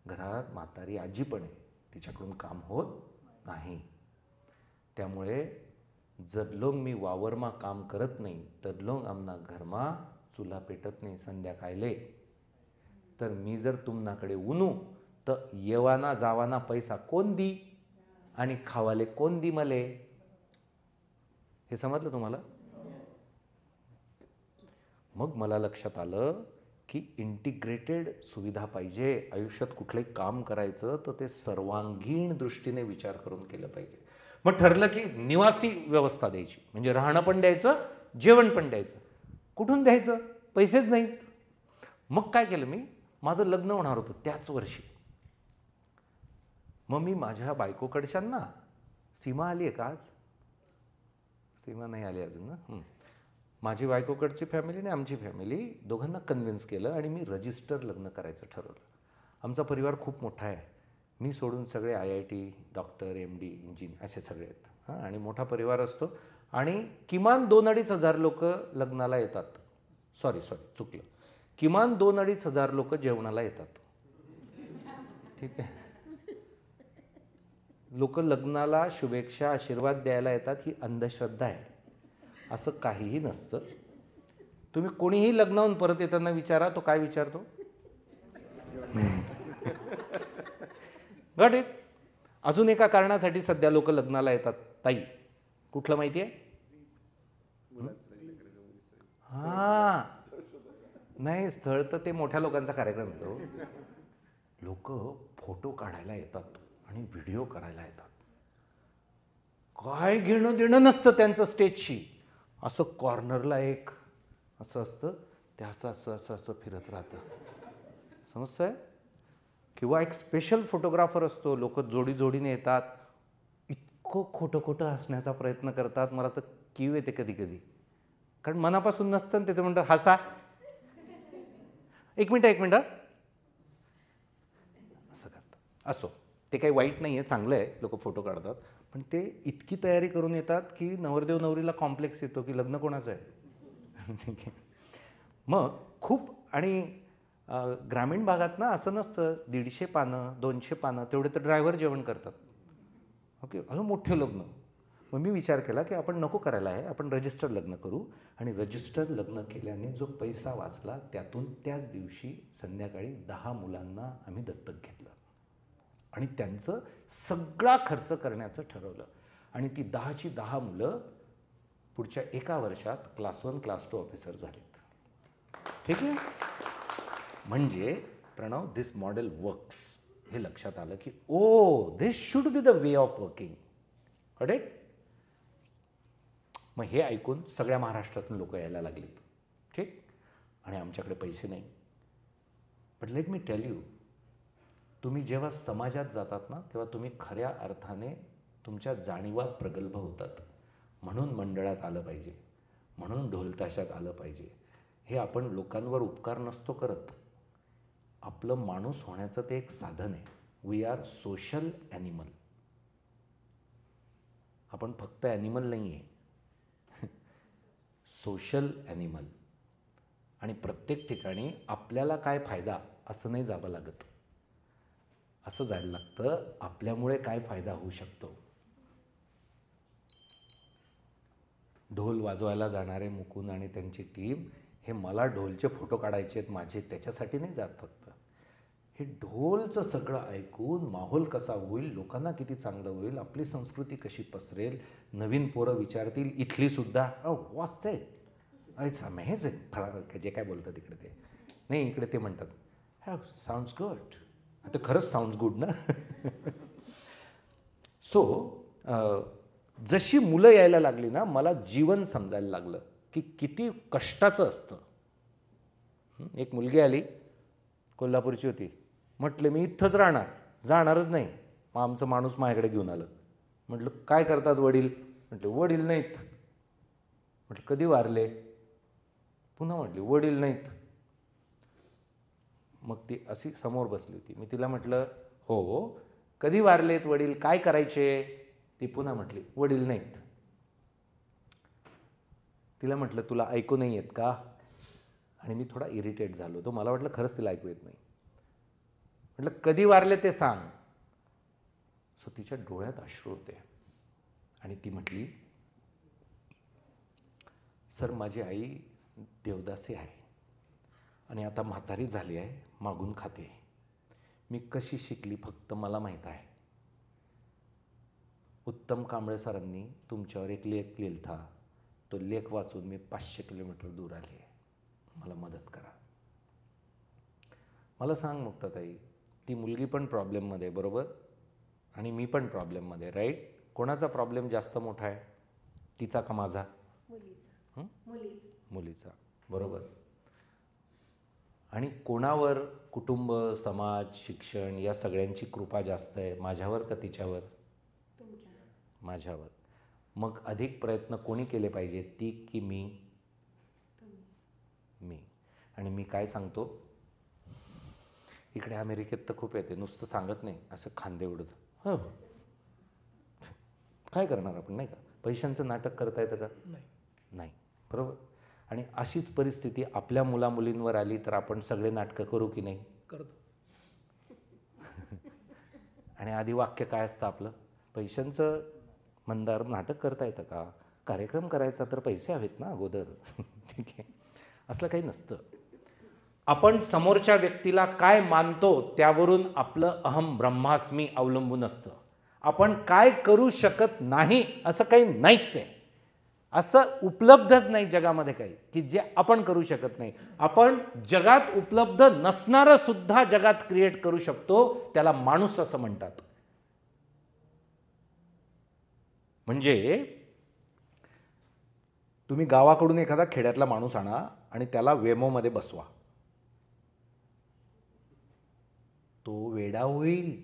घरात म्हातारी आजी पण आहे तिच्याकडून काम होत नाही. त्यामुळे जदलोंग मी वावरमा काम करत नाही तदलोंग आमना घरमा चुला पेटत नाही संध्याकाळले. तर मी जर तुमनाकडे उनू तर येवाना जावाना पैसा कोण दी आणि खावाले कोण दी मले. हे समजलं तुम्हाला. मग मला लक्षात आलं की इंटिग्रेटेड सुविधा पाहिजे. आयुष्यात कुठलंही काम करायचं तर ते सर्वांगीण दृष्टीने विचार करून केलं पाहिजे. मग ठरलं की निवासी व्यवस्था द्यायची म्हणजे राहणं पण द्यायचं जेवण पण द्यायचं. कुठून द्यायचं पैसेच नाहीत. मग काय केलं मी माझं लग्न होणार होतं त्याच वर्षी. मग मी माझ्या बायकोकडच्यांना सीमा आली आहे का आज सीमा नाही आली अजून ना. माझी बायकोकडची फॅमिली आणि आमची फॅमिली दोघांना कन्व्हिन्स केलं आणि मी रजिस्टर लग्न करायचं ठरवलं. आमचा परिवार खूप मोठा आहे. मी सोडून सगळे IIT डॉक्टर MD इंजिनियर असे सगळे आहेत. हां आणि मोठा परिवार असतो आणि किमान 2-2.5 हजार लोक लग्नाला येतात. सॉरी चुकलं. किमान 2-2.5 हजार लोक जेवणाला येतात. ठीक आहे. लोक लग्नाला शुभेच्छा आशीर्वाद द्यायला येतात ही अंधश्रद्धा आहे. असं काहीही नसतं. तुम्ही कोणीही लग्नाहून परत येताना विचारा तो काय विचारतो. Got it. अजून एका कारणासाठी सध्या लोक लग्नाला येतात ताई कुठलं माहिती आहे. हां नाही स्थळ तर ते मोठ्या लोकांचा कार्यक्रम येतो. लोक फोटो काढायला येतात आणि व्हिडिओ करायला येतात. काय घेणं देणं नसतं त्यांचं स्टेजशी. असं कॉर्नरला एक असं असतं ते असं असं असं असं फिरत राहतं समजतंय. किंवा एक स्पेशल फोटोग्राफर असतो. लोक जोडी जोडीने येतात. इतकं खोटं खोटं हसण्याचा प्रयत्न करतात. मला तर कीव येते कधी कधी कारण मनापासून नसतं ते म्हणतं हसा. एक मिनटं असं करतात. असो ते काही वाईट नाही आहे चांगलं आहे. लोक फोटो काढतात पण ते इतकी तयारी करून येतात की नवरदेव नवरीला कॉम्प्लेक्स येतो की लग्न कोणाचं आहे. ठीक आहे. मग खूप आणि ग्रामीण भागात ना असं नसतं 150 पानं 200 पानं तेवढे तर ड्रायव्हर जेवण करतात. ओके अजून मोठे लग्न. मग मी विचार केला की आपण नको करायला आहे आपण रजिस्टर लग्न करू. आणि रजिस्टर लग्न केल्याने जो पैसा वाचला त्यातून त्याच दिवशी संध्याकाळी 10 मुलांना आम्ही दत्तक घेतलं आणि त्यांचं सगळा खर्च करण्याचं ठरवलं. आणि ती 10ची 10 मुलं पुढच्या 1 वर्षात क्लास 1 क्लास 2 ऑफिसर झालेत. ठीक आहे. म्हणजे प्रणव दिस मॉडेल वर्क्स हे लक्षात आलं की oh this should be the way of working. Correct. मग हे ऐकून सगळ्या महाराष्ट्रातून लोक यायला लागलेत. ठीक. आणि आमच्याकडे पैसे नाही. But let me tell you तुम्ही जेव्हा समाजात जातात ना तेव्हा तुम्ही खऱ्या अर्थाने तुमच्या जाणीवा प्रगल्भ होतात. म्हणून मंडळात आलं पाहिजे, म्हणून ढोलताशात आलं पाहिजे. हे आपण लोकांवर उपकार नसतो करत. आपलं माणूस होण्याचं ते एक साधन आहे. We are social animal. आपण फक्त ॲनिमल नाही आहे, सोशल ॲनिमल. आणि प्रत्येक ठिकाणी आपल्याला काय फायदा असं नाही जावं लागत. असं जायला लागतं आपल्यामुळे काय फायदा होऊ शकतो. ढोल वाजवायला जाणारे मुकुंद आणि त्यांची टीम हे मला ढोलचे फोटो काढायचे आहेत माझे, त्याच्यासाठी नाही जात फक्त. हे ढोलचं सगळं ऐकून माहोल कसा होईल, लोकांना किती चांगलं होईल, आपली संस्कृती कशी पसरेल, नवीन पोरं विचारतील इथली सुद्धा वॉट्स इट, इट्स अमेझिंग, जे काय बोलतात तिकडे ते नाही, इकडे ते म्हणतात साऊंड्स गुड. आता खरंच साऊंड्स गुड ना. सो जशी मुलं यायला लागली ना, मला जीवन समजायला लागलं की किती कष्टाचं असतं. एक मुलगी आली, कोल्हापूरची होती. म्हटलं मी इथंच राहणार, जाणारच नाही. मग आमचं माणूस माझ्याकडे घेऊन आलं. म्हटलं काय करतात वडील? म्हटलं वडील नाहीत. म्हटलं कधी वारले? पुन्हा म्हटली वडील नाहीत. मग ती अशी समोर बसली होती. मी तिला म्हटलं हो कधी वारलेत वडील, काय करायचे? ती पुन्हा म्हटली वडील नाहीत. तिला म्हटलं तुला ऐकू नाही येत का? आणि मी थोडा इरिटेट झालो होतो. मला वाटलं खरंच तिला ऐकू येत नाही. म्हटलं कधी वारले ते सांग. सो तिच्या डोळ्यात अश्रू होते आणि ती म्हटली सर माझी आई देवदासी आहे आणि आता म्हातारी झाली आहे, मागून खाते. मी कशी शिकली फक्त मला माहीत आहे. उत्तम कांबळे सरांनी तुमच्यावर एक लेख लिहिलता, तो लेख वाचून मी 500 किलोमीटर दूर आली आहे, मला मदत करा. मला सांग मुक्ताताई, ती मुलगी पण प्रॉब्लेममध्ये बरोबर आणि मी पण प्रॉब्लेममध्ये, राईट? कोणाचा प्रॉब्लेम जास्त मोठा आहे, तिचा का माझा? मुलीचा, बरोबर. आणि कोणावर कुटुंब, समाज, शिक्षण या सगळ्यांची कृपा जास्त आहे, माझ्यावर का तिच्यावर? माझ्यावर. मग अधिक प्रयत्न कोणी केले पाहिजे, ती की मी? मी. आणि मी काय सांगतो, इकडे अमेरिकेत तर खूप येते, नुसतं सांगत नाही, असं खांदे उडत. हो काय करणार आपण, नाही का? पैशांचं नाटक करता येतं का? नाही, बरोबर. आणि अशीच परिस्थिती आपल्या मुलामुलींवर आली तर आपण सगळे नाटकं करू की नाही? करतो. आणि आधी वाक्य काय असतं आपलं? पैशांचं मंदार नाटक करता येतं का? कार्यक्रम करायचा तर पैसे हवेत ना अगोदर. ठीक आहे, असलं काही नसतं. आपण समोरच्या व्यक्तीला काय मानतो त्यावरून आपलं अहम ब्रह्मास्मी अवलंबून असतं. आपण काय करू शकत नाही असं काही नाहीच आहे. असं उपलब्धच नाही जगामध्ये काही की जे आपण करू शकत नाही. आपण जगात उपलब्ध नसणारं सुद्धा जगात क्रिएट करू शकतो, त्याला माणूस असं म्हणतात. म्हणजे तुम्ही गावाकडून एखादा खेड्यातला माणूस आणा आणि त्याला वेमोमध्ये बसवा, तो वेडा होईल.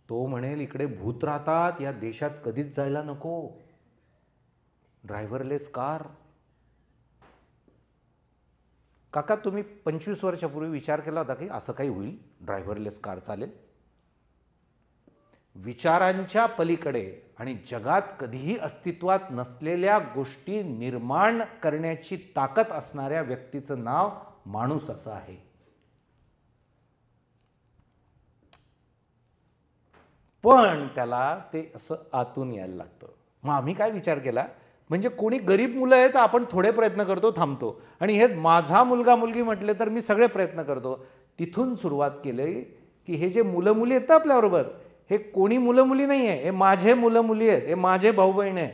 तो म्हणेल इकडे भूत राहतात, या देशात कधीच जायला नको. Driverless car. काका तुम्ही 25 वर्षापूर्वी विचार केला होता की असं काही होईल, ड्रायव्हरलेस कार चालेल? विचारांच्या पलीकडे आणि जगात कधीही अस्तित्वात नसलेल्या गोष्टी निर्माण करण्याची ताकद असणाऱ्या व्यक्तीचं नाव माणूस असं आहे. पण त्याला ते असं आतून यायला लागतं. मग आम्ही काय विचार केला, म्हणजे कोणी गरीब मुलं आहेत तर आपण थोडे प्रयत्न करतो, थांबतो. आणि हे माझा मुलगा मुलगी म्हटले तर मी सगळे प्रयत्न करतो. तिथून सुरुवात केली की हे जे मुलं मुली आहेत आपल्याबरोबर, हे कोणी मुलं मुली नाही आहे, हे माझे मुलं मुली आहेत, हे माझे भाऊ बहीण आहे.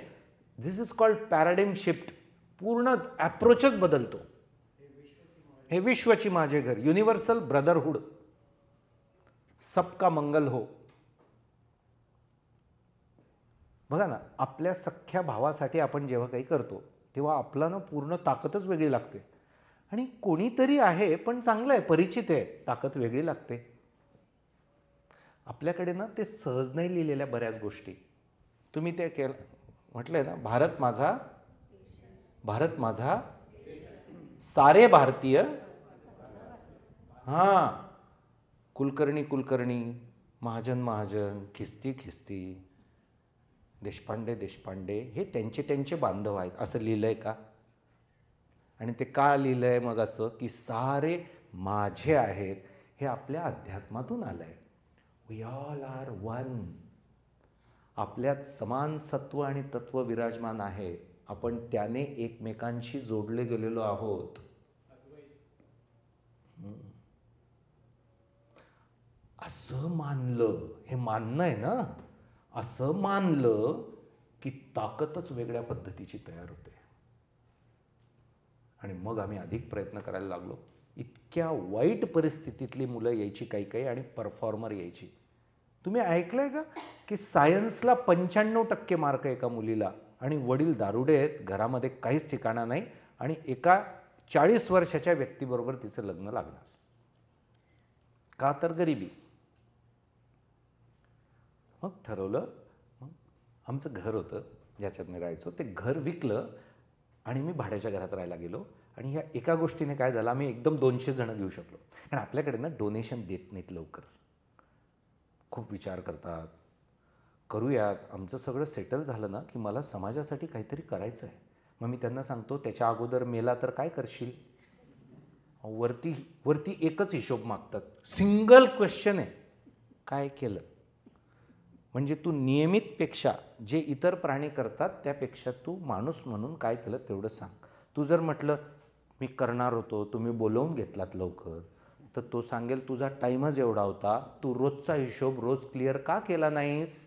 दिस इज कॉल्ड पॅराडाइम शिफ्ट. पूर्ण ॲप्रोचच बदलतो. हे विश्वची माझे घर, युनिव्हर्सल ब्रदरहूड, सबका मंगल हो. बघा ना, आपल्या सख्ख्या भावासाठी आपण जेव्हा काही करतो तेव्हा आपला ना पूर्ण ताकदच वेगळी लागते. आणि कोणीतरी आहे पण चांगलं आहे, परिचित आहे, ताकद वेगळी लागते. आपल्याकडे ना ते सहज नाही लिहिलेल्या बऱ्याच गोष्टी. तुम्ही ते म्हटलंय ना, भारत माझा सारे भारतीय. हां, कुलकर्णी, महाजन, खिस्ती, देशपांडे हे त्यांचे बांधव आहेत असं लिहिलंय का? आणि ते का लिहिलंय मग असं, की सारे माझे आहेत. हे आपल्या अध्यात्मातून आलंय. We all are one. आपल्यात समान सत्व आणि तत्व विराजमान आहे. आपण त्याने एकमेकांशी जोडले गेलेलो आहोत. असं मानलं, हे मानणं आहे ना, असं मानलं की ताकदच वेगळ्या पद्धतीची तयार होते. आणि मग आम्ही अधिक प्रयत्न करायला लागलो. इतक्या वाईट परिस्थितीतली मुलं यायची काही आणि परफॉर्मर यायची. तुम्ही ऐकलंय का की सायन्सला 95% मार्क एका मुलीला, आणि वडील दारुडे आहेत, घरामध्ये काहीच ठिकाणा नाही, आणि एका 40 वर्षाच्या व्यक्तीबरोबर तिचं लग्न लागणार. का? तर गरिबी. मग ठरवलं, मग आमचं घर होतं ज्याच्यात मी राहायचो, ते घर विकलं आणि मी भाड्याच्या घरात राहायला गेलो. आणि ह्या एका गोष्टीने काय झालं, आम्ही एकदम 200 जण घेऊ शकलो. कारण आपल्याकडे ना डोनेशन देत नाहीत लवकर, खूप विचार करतात. करूयात, आमचं सगळं सेटल झालं ना की मला समाजासाठी काहीतरी करायचं आहे. मग मी त्यांना सांगतो, त्याच्या अगोदर मेला तर काय करशील? वरती एकच हिशोब मागतात, सिंगल क्वेश्चन आहे, काय केलं? म्हणजे तू नियमितपेक्षा जे इतर प्राणी करतात त्यापेक्षा तू माणूस म्हणून काय केलं तेवढं सांग. तू जर म्हटलं मी करणार होतो, तुम्ही बोलवून घेतलात लवकर, तर तो सांगेल तुझा टाईमच एवढा होता, तू रोजचा हिशोब रोज क्लिअर का केला नाहीस?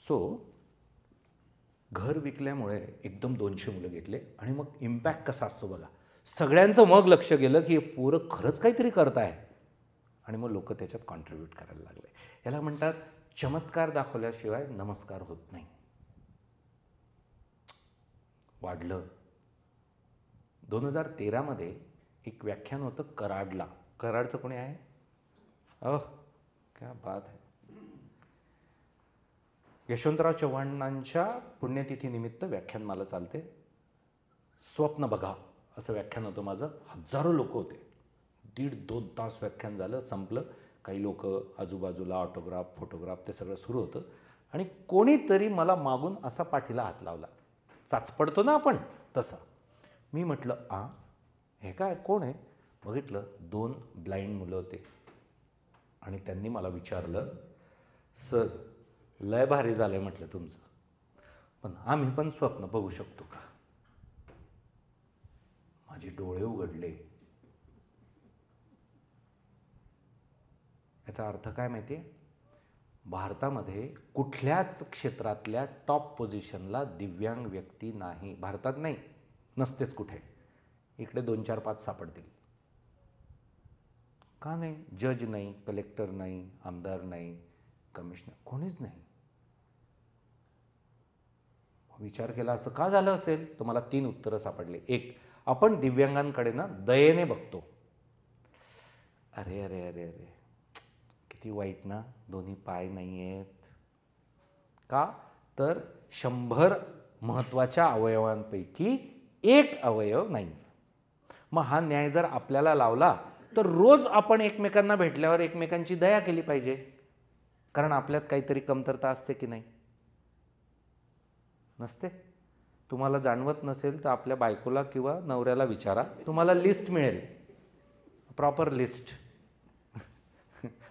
सो घर विकल्यामुळे एकदम 200 मुलं घेतले. आणि मग इम्पॅक्ट कसा असतो बघा. सगळ्यांचं मग लक्ष गेलं की हे पोरं खरंच काहीतरी करताय, आणि मग लोक त्याच्यात कॉन्ट्रीब्यूट करायला लागले. याला म्हणतात चमत्कार दाखवल्याशिवाय नमस्कार होत नाही. वाढलं. 2013 मध्ये एक व्याख्यान होतं कराडला. कराडचं कोणी आहे? क्या बात आहे. यशवंतराव चव्हाणांच्या पुण्यतिथीनिमित्त व्याख्यान मला चालते. स्वप्न बघा असं व्याख्यान होतं माझं. हजारो लोक होते. 1.5-2 तास व्याख्यान झालं, संपलं. काही लोक आजूबाजूला ऑटोग्राफ, फोटोग्राफ ते सगळं सुरू होतं. आणि कोणीतरी मला मागून असा पाठीला हात लावला, चाचपडतो ना आपण तसा. मी म्हटलं हे काय, कोण आहे? बघितलं 2 ब्लाइंड मुलं होते. आणि त्यांनी मला विचारलं, सर लय भारी झालंय म्हटलं तुमचं, पण आम्ही पण स्वप्न बघू शकतो का? माझे डोळे उघडले. याचा अर्थ काय माहिती आहे? भारतामध्ये कुठल्याच क्षेत्रातल्या टॉप पोझिशनला दिव्यांग व्यक्ती नाही. भारतात नाही, नसतेच कुठे. इकडे 2, 4, 5 सापडतील. का नाही? जज नाही, कलेक्टर नाही, आमदार नाही, कमिशनर, कोणीच नाही. विचार केला असं का झालं असेल? तर मला 3 उत्तरं सापडले. एक, आपण दिव्यांगांकडे ना दयेने बघतो. अरे अरे अरे अरे किती वाईट ना, दोन्ही पाय नाही आहेत. का? तर 100 महत्त्वाच्या अवयवांपैकी एक अवयव नाही. मग हा न्याय जर आपल्याला लावला तर रोज आपण एकमेकांना भेटल्यावर एकमेकांची दया केली पाहिजे. कारण आपल्यात काहीतरी कमतरता असते की नाही? नसते. तुम्हाला जाणवत नसेल तर आपल्या बायकोला किंवा नवऱ्याला विचारा, तुम्हाला लिस्ट मिळेल, प्रॉपर लिस्ट.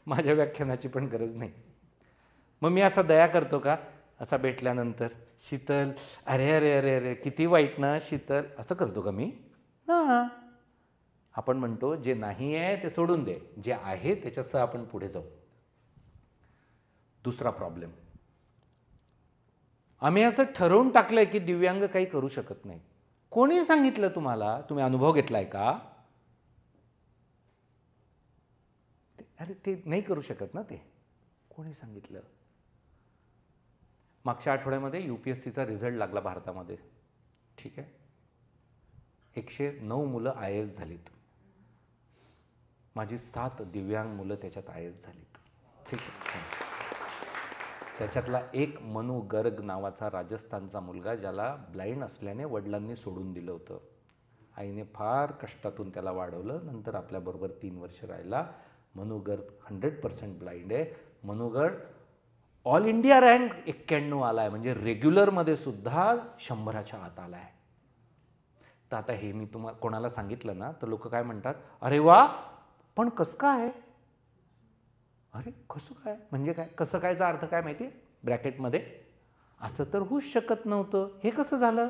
माझ्या व्याख्यानाची पण गरज नाही. मग मी असा दया करतो का? असा भेटल्यानंतर, शीतल अरे अरे अरे अरे किती वाईट ना शीतल, असं करतो का मी? ना. आपण म्हणतो जे नाही आहे ते सोडून दे, जे आहे त्याच्यासह आपण पुढे जाऊ. दुसरा प्रॉब्लेम, आम्ही असं ठरवून टाकलंय की दिव्यांग काही करू शकत नाही. कोणी सांगितलं तुम्हाला? तुम्ही अनुभव घेतलाय का? अरे ते नाही करू शकत ना, ते कोणी सांगितलं? मागच्या आठवड्यामध्ये UPSCचा रिझल्ट लागला भारतामध्ये. ठीक आहे, 109 मुलं IAS झालीत. माझी 7 दिव्यांग मुलं त्याच्यात IAS झालीत. ठीक आहे. त्याच्यातला एक मनु गर्ग नावाचा राजस्थानचा मुलगा, ज्याला ब्लाइंड असल्याने वडिलांनी सोडून दिलं होतं. आईने फार कष्टातून त्याला वाढवलं. नंतर आपल्याबरोबर 3 वर्ष राहिला. मनु गर्ग 100% ब्लाइंड आहे. Manu Garg all India rank 91 आला आहे, म्हणजे रेग्युलरमध्ये सुद्धा 100च्या आत आला आहे. तर आता हे मी कोणाला सांगितलं ना तर लोक काय म्हणतात, अरे वा, पण कसं काय? अरे कसं काय म्हणजे काय? कसं कायचा अर्थ काय माहिती आहे ब्रॅकेटमध्ये? असं तर होऊच शकत नव्हतं, हे कसं झालं?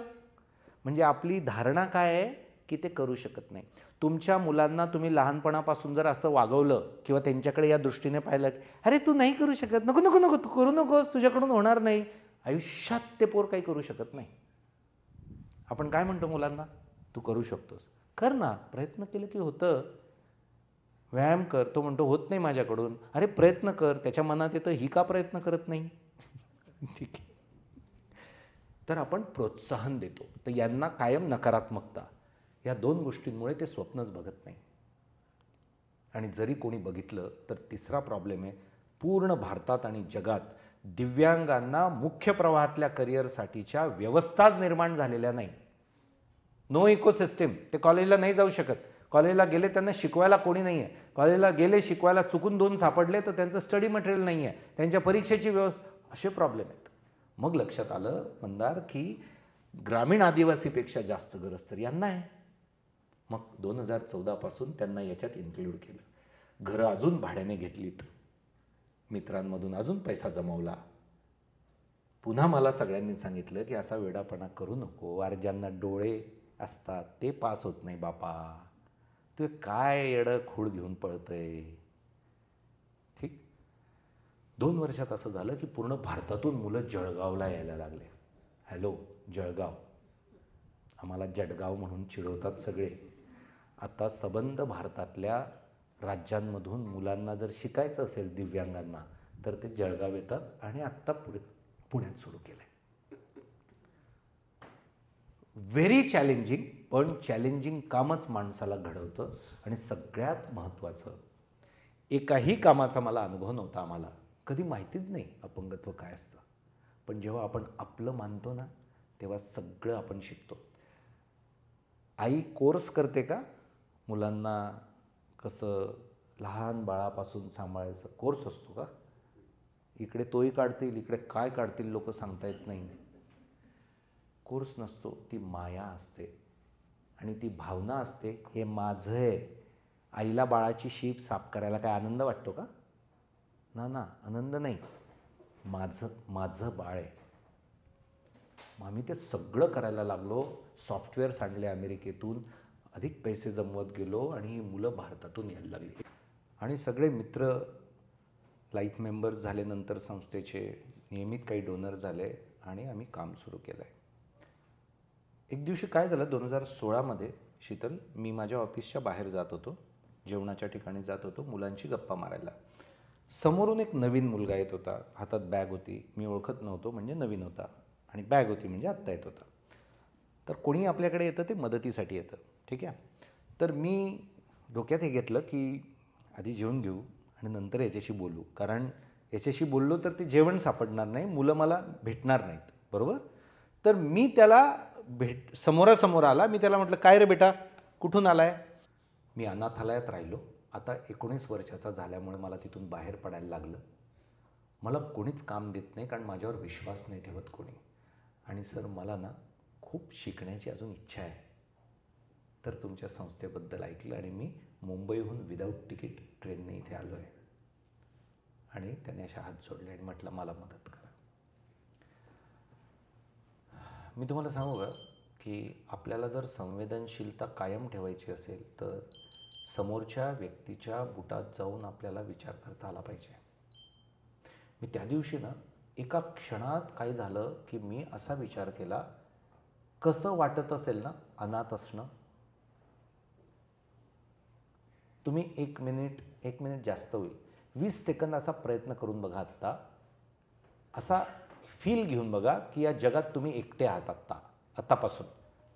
म्हणजे आपली धारणा काय आहे की ते करू शकत नाही. तुमच्या मुलांना तुम्ही लहानपणापासून जर असं वागवलं किंवा त्यांच्याकडे या दृष्टीने पाहिलं, अरे तू नाही करू शकत, नको नको नको तू करू नकोस, तुझ्याकडून होणार नाही, आयुष्यात ते पोर काही करू शकत नाही. आपण काय म्हणतो मुलांना, तू करू शकतोस, कर ना, प्रयत्न केलं की होतं. व्यायाम कर, तो म्हणतो होत नाही माझ्याकडून, अरे प्रयत्न कर. त्याच्या मनात येतं ही का प्रयत्न करत नाही? ठीक आहे. तर आपण प्रोत्साहन देतो. तर यांना कायम नकारात्मकता, या 2 गोष्टींमुळे ते स्वप्नच बघत नाही. आणि जरी कोणी बघितलं तर तिसरा प्रॉब्लेम आहे, पूर्ण भारतात आणि जगात दिव्यांगांना मुख्य प्रवाहातल्या करिअरसाठीच्या व्यवस्थाच निर्माण झालेल्या नाही. No ecosystem. ते कॉलेजला नाही जाऊ शकत, कॉलेजला गेले त्यांना शिकवायला कोणी नाही आहे, कॉलेजला गेले शिकवायला चुकून 2 सापडले तर त्यांचं स्टडी मटेरियल नाही आहे, त्यांच्या परीक्षेची व्यवस्था, असे प्रॉब्लेम आहेत. मग लक्षात आलं मंदार की ग्रामीण आदिवासीपेक्षा जास्त गरज तर यांना आहे. मग 2014 पासून त्यांना याच्यात इन्क्लूड केलं. घरं अजून भाड्याने घेतलीत, मित्रांमधून अजून पैसा जमवला. पुन्हा मला सगळ्यांनी सांगितलं की असा वेडापणा करू नको, अरे ज्यांना डोळे असतात ते पास होत नाही बापा, तू काय येडं खूळ घेऊन पळतंय. ठीक. 2 वर्षात असं झालं की पूर्ण भारतातून मुलं जळगावला यायला लागले. हॅलो जळगाव, आम्हाला जटगाव म्हणून चिडवतात सगळे. आता सबंध भारतातल्या राज्यांमधून मुलांना जर शिकायचं असेल दिव्यांगांना तर ते जळगाव येतात आणि आत्ता पुण्यात सुरू केलं आहे. व्हेरी चॅलेंजिंग, पण चॅलेंजिंग कामच माणसाला घडवतं. आणि सगळ्यात महत्त्वाचं, एकाही कामाचा मला अनुभव नव्हता, आम्हाला कधी माहितीच नाही अपंगत्व काय असतं. पण जेव्हा आपण आपलं मानतो ना तेव्हा सगळं आपण शिकतो. आई कोर्स करते का मुलांना कसं लहान बाळापासून सांभाळायचं, कोर्स असतो का? इकडे तोही काढतील, इकडे काय काढतील लोक सांगता येत नाही. कोर्स नसतो, ती माया असते आणि ती भावना असते, हे माझं आहे. आईला बाळाची शीप साफ करायला काय आनंद वाटतो का? ना, आनंद नाही. माझं बाळ आहे. मग आम्ही ते सगळं करायला लागलो. सॉफ्टवेअर्स आणले अमेरिकेतून, अधिक पैसे जमवत गेलो आणि ही मुलं भारतातून यायला लागली. आणि सगळे मित्र लाईफ मेंबर्स झाले, नंतर संस्थेचे नियमित काही डोनर झाले आणि आम्ही काम सुरू केलं आहे. एक दिवशी काय झालं, 2016मध्ये शीतल, मी माझ्या ऑफिसच्या बाहेर जात होतो, जेवणाच्या ठिकाणी जात होतो मुलांची गप्पा मारायला. समोरून एक नवीन मुलगा येत होता, हातात बॅग होती, मी ओळखत नव्हतो म्हणजे नवीन होता, आणि बॅग होती म्हणजे आत्ता येत होता. तर कोणी आपल्याकडे येतं ते मदतीसाठी येतं, ठीक आहे. तर मी डोक्यात हे घेतलं की आधी जेवून घेऊ आणि नंतर याच्याशी बोलू, कारण याच्याशी बोललो तर ते जेवण सापडणार नाही, मुलं मला भेटणार नाहीत, बरोबर. तर मी त्याला समोरासमोर आला. मी त्याला म्हटलं, काय रे बेटा, कुठून आलाय? मी अनाथालयात राहिलो. आता 19 वर्षाचा झाल्यामुळे मला तिथून बाहेर पडायला लागलं. मला कोणीच काम देत नाही कारण माझ्यावर विश्वास नाही ठेवत कोणी. आणि सर मला ना खूप शिकण्याची अजून इच्छा आहे. तर तुमच्या संस्थेबद्दल ऐकलं आणि मी मुंबईहून विदाऊट तिकीट ट्रेनने इथे आलो आहे. आणि त्याने अशा हात जोडले आणि म्हटलं मला मदत करा. मी तुम्हाला सांगू का की आपल्याला जर संवेदनशीलता कायम ठेवायची असेल तर समोरच्या व्यक्तीच्या बुटात जाऊन आपल्याला विचार करता आला पाहिजे. मी त्या दिवशी ना एका क्षणात काय झालं की मी असा विचार केला, कसं वाटत असेल ना अनाथ असणं. तुम्ही एक मिनिट जास्त होईल, 20 सेकंद असा प्रयत्न करून बघा. आत्ता असा फील घेऊन बघा की या जगात तुम्ही एकटे आहात. आत्तापासून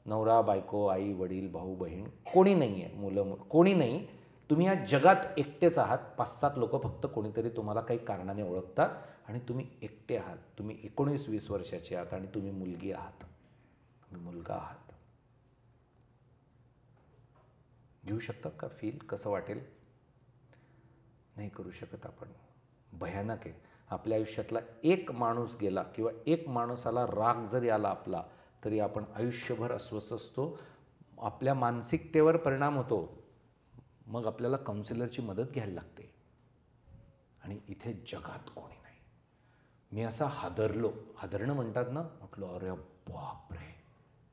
नवरा बायको आई वडील भाऊ बहीण कोणी नाही आहे, मुलं कोणी नाही. तुम्ही या जगात एकटेच आहात. 5-7 लोक फक्त कोणीतरी तुम्हाला काही कारणाने ओळखतात आणि तुम्ही एकटे आहात. तुम्ही 19-20 वर्षाचे आहात आणि तुम्ही मुलगी आहात, तुम्ही मुलगा आहात. घेऊ शकतात का फील? कसं वाटेल? नाही करू शकत आपण. भयानक आहे. आपल्या आयुष्यातला एक माणूस गेला किंवा एक माणसाला राग जरी आला आपला, तरी आपण आयुष्यभर अस्वस्थ असतो. आपल्या मानसिकतेवर परिणाम होतो. मग आपल्याला काउन्सिलरची मदत घ्यायला लागते. आणि इथे जगात कोणी नाही. मी असा हादरलो. हादरणं म्हणतात ना, म्हटलं अरे बापरे,